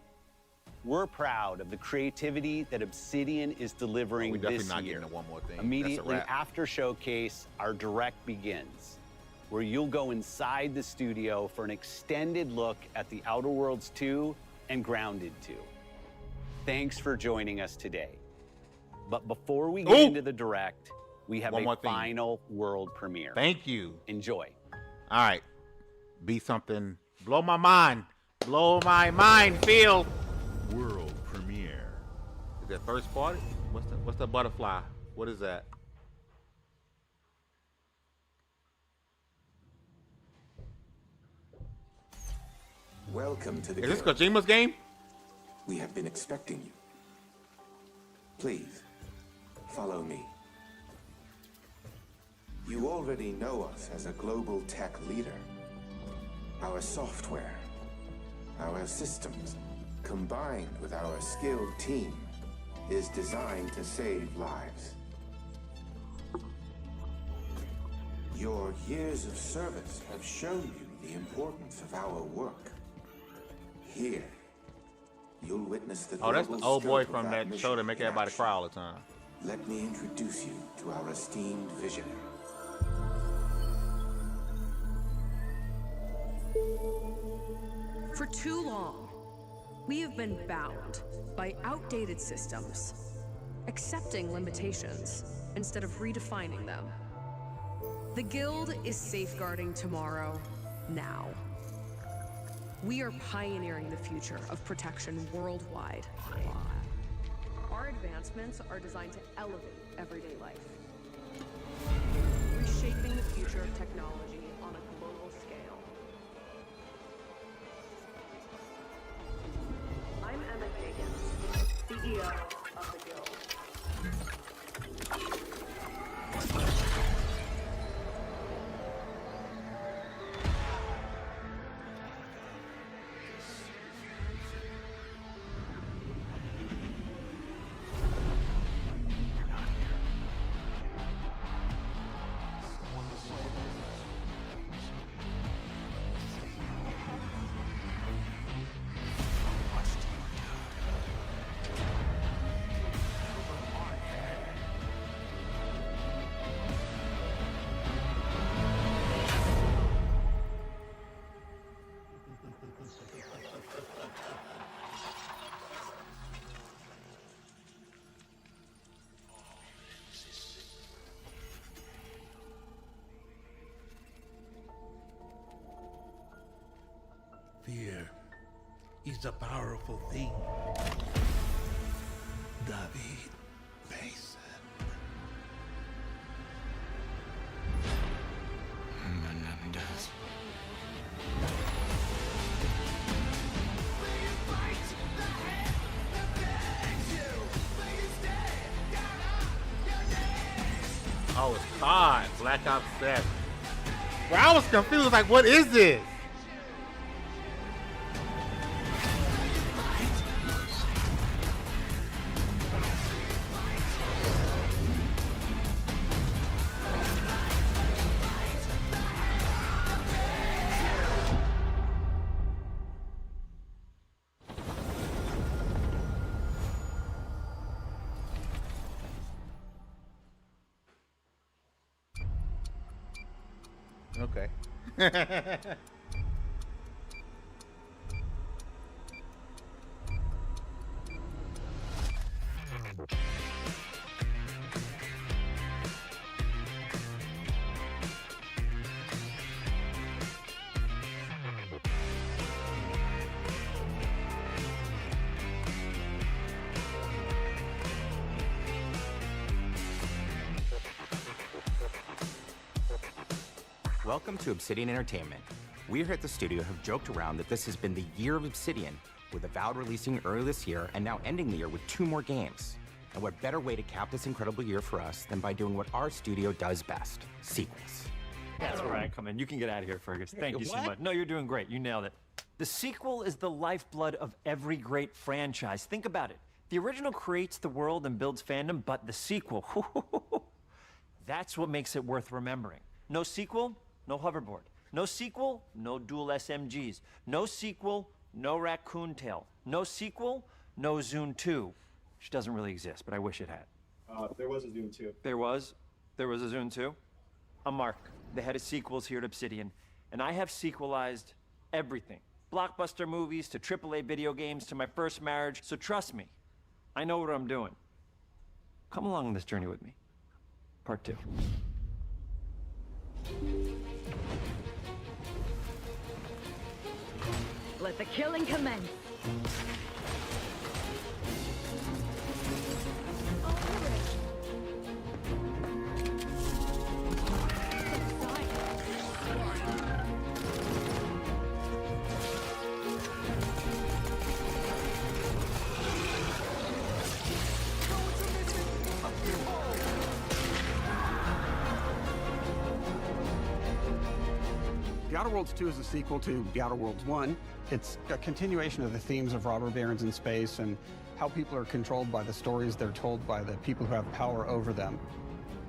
We're proud of the creativity that Obsidian is delivering this year. One more thing. Immediately after Showcase, our direct begins, where you'll go inside the studio for an extended look at The Outer Worlds 2 and Grounded 2. Thanks for joining us today. But before we get into the direct, we have a final world premiere. Thank you. Enjoy. All right. Be something. Blow my mind. Blow my mind, Phil. World premiere. Is that first party? What's the butterfly? What is that? Welcome to the Is this Kojima's game? We have been expecting you. Please, follow me. You already know us as a global tech leader. Our software, our systems, combined with our skilled team, is designed to save lives. Your years of service have shown you the importance of our work. Here, you'll witness the Oh, that's the global old boy scope of from that mission show that make in everybody action. cry all the time. Let me introduce you to our esteemed visionary. For too long, we have been bound by outdated systems, accepting limitations instead of redefining them. The Guild is safeguarding tomorrow, now. We are pioneering the future of protection worldwide. Our advancements are designed to elevate everyday life, reshaping the future of technology on a global scale. I'm Emma Kagan, CEO of the Guild. Fear is a powerful thing. David Mason. Menendez. Oh, it's COD, Black Ops 7. Bro, I was confused, like, what is this? Okay. Welcome to Obsidian Entertainment. We here at the studio have joked around that this has been the year of Obsidian, with Avowed releasing early this year and now ending the year with 2 more games. And what better way to cap this incredible year for us than by doing what our studio does best, sequels. That's where I come in. You can get out of here, Fergus. Thank you so much. No, you're doing great. You nailed it. The sequel is the lifeblood of every great franchise. Think about it. The original creates the world and builds fandom, but the sequel, that's what makes it worth remembering. No sequel, no hoverboard. No sequel, no dual SMGs. No sequel, no raccoon tail. No sequel, no Zune 2. Which doesn't really exist, but I wish it had. There was a Zune 2. There was? There was a Zune 2? I'm Mark, the head of sequels here at Obsidian, and I have sequelized everything. Blockbuster movies to AAA video games to my first marriage, so trust me, I know what I'm doing. Come along on this journey with me. Part 2. Let the killing commence. The Outer Worlds 2 is a sequel to The Outer Worlds 1. It's a continuation of the themes of robber barons in space and how people are controlled by the stories they're told by the people who have power over them.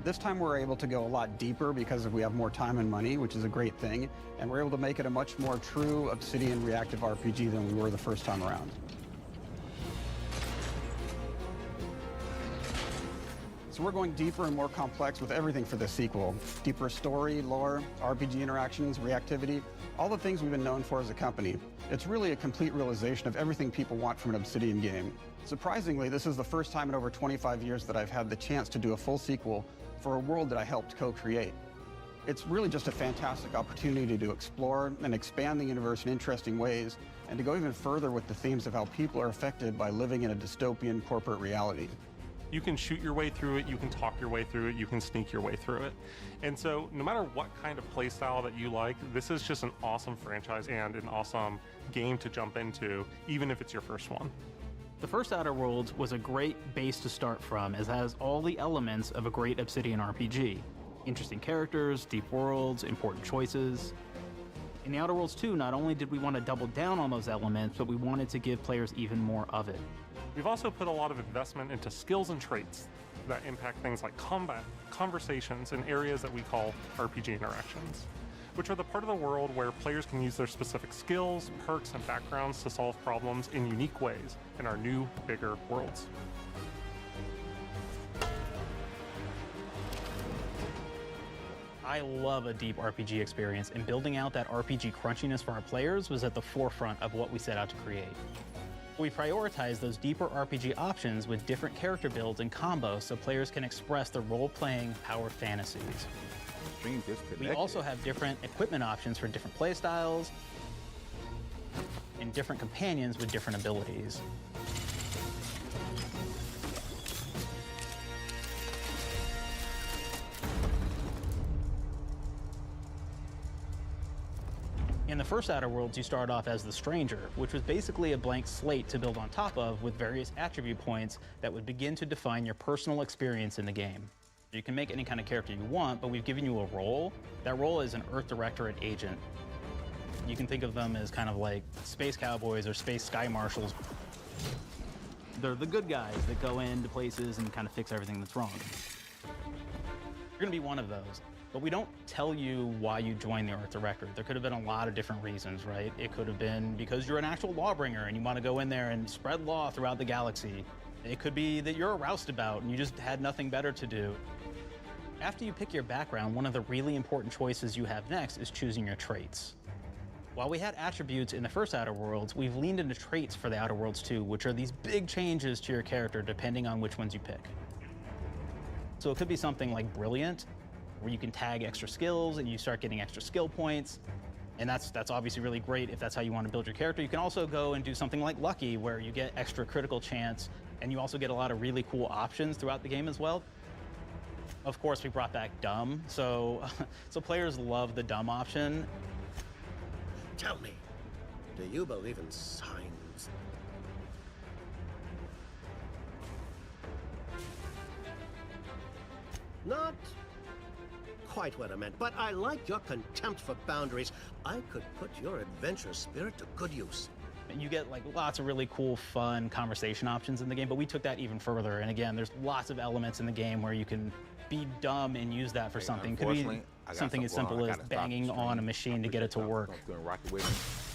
This time we're able to go a lot deeper because we have more time and money, which is a great thing, and we're able to make it a much more true Obsidian reactive RPG than we were the first time around. So we're going deeper and more complex with everything for this sequel. Deeper story, lore, RPG interactions, reactivity, all the things we've been known for as a company. It's really a complete realization of everything people want from an Obsidian game. Surprisingly, this is the first time in over 25 years that I've had the chance to do a full sequel for a world that I helped co-create. It's really just a fantastic opportunity to explore and expand the universe in interesting ways, and to go even further with the themes of how people are affected by living in a dystopian corporate reality. You can shoot your way through it, you can talk your way through it, you can sneak your way through it. And so no matter what kind of play style that you like, this is just an awesome franchise and an awesome game to jump into, even if it's your first one. The first Outer Worlds was a great base to start from, as it has all the elements of a great Obsidian RPG. Interesting characters, deep worlds, important choices. In the Outer Worlds 2, not only did we want to double down on those elements, but we wanted to give players even more of it. We've also put a lot of investment into skills and traits that impact things like combat, conversations, and areas that we call RPG interactions, which are the part of the world where players can use their specific skills, perks, and backgrounds to solve problems in unique ways in our new, bigger worlds. I love a deep RPG experience, and building out that RPG crunchiness for our players was at the forefront of what we set out to create. We prioritize those deeper RPG options with different character builds and combos so players can express their role-playing power fantasies. We also have different equipment options for different playstyles and different companions with different abilities. In the first Outer Worlds, you start off as the Stranger, which was basically a blank slate to build on top of with various attribute points that would begin to define your personal experience in the game. You can make any kind of character you want, but we've given you a role. That role is an Earth Directorate agent. You can think of them as kind of like space cowboys or space sky marshals. They're the good guys that go into places and kind of fix everything that's wrong. You're gonna be one of those, but we don't tell you why you joined the Earth Directorate. There could have been a lot of different reasons, right? It could have been because you're an actual lawbringer and you want to go in there and spread law throughout the galaxy. It could be that you're a roustabout and you just had nothing better to do. After you pick your background, one of the really important choices you have next is choosing your traits. While we had attributes in the first Outer Worlds, we've leaned into traits for the Outer Worlds too, which are these big changes to your character depending on which ones you pick. So it could be something like Brilliant, where you can tag extra skills and you start getting extra skill points. And that's obviously really great if that's how you want to build your character. You can also go and do something like Lucky, where you get extra critical chance, and you also get a lot of really cool options throughout the game as well. Of course, we brought back Dumb, so players love the Dumb option. Tell me, do you believe in signs? Not quite what I meant, but I like your contempt for boundaries. I could put your adventure spirit to good use. You get like lots of really cool, fun conversation options in the game, but we took that even further. And again, there's lots of elements in the game where you can be dumb and use that for something. Could be something as simple as banging on a machine to get it to work. Doing Rocket with me.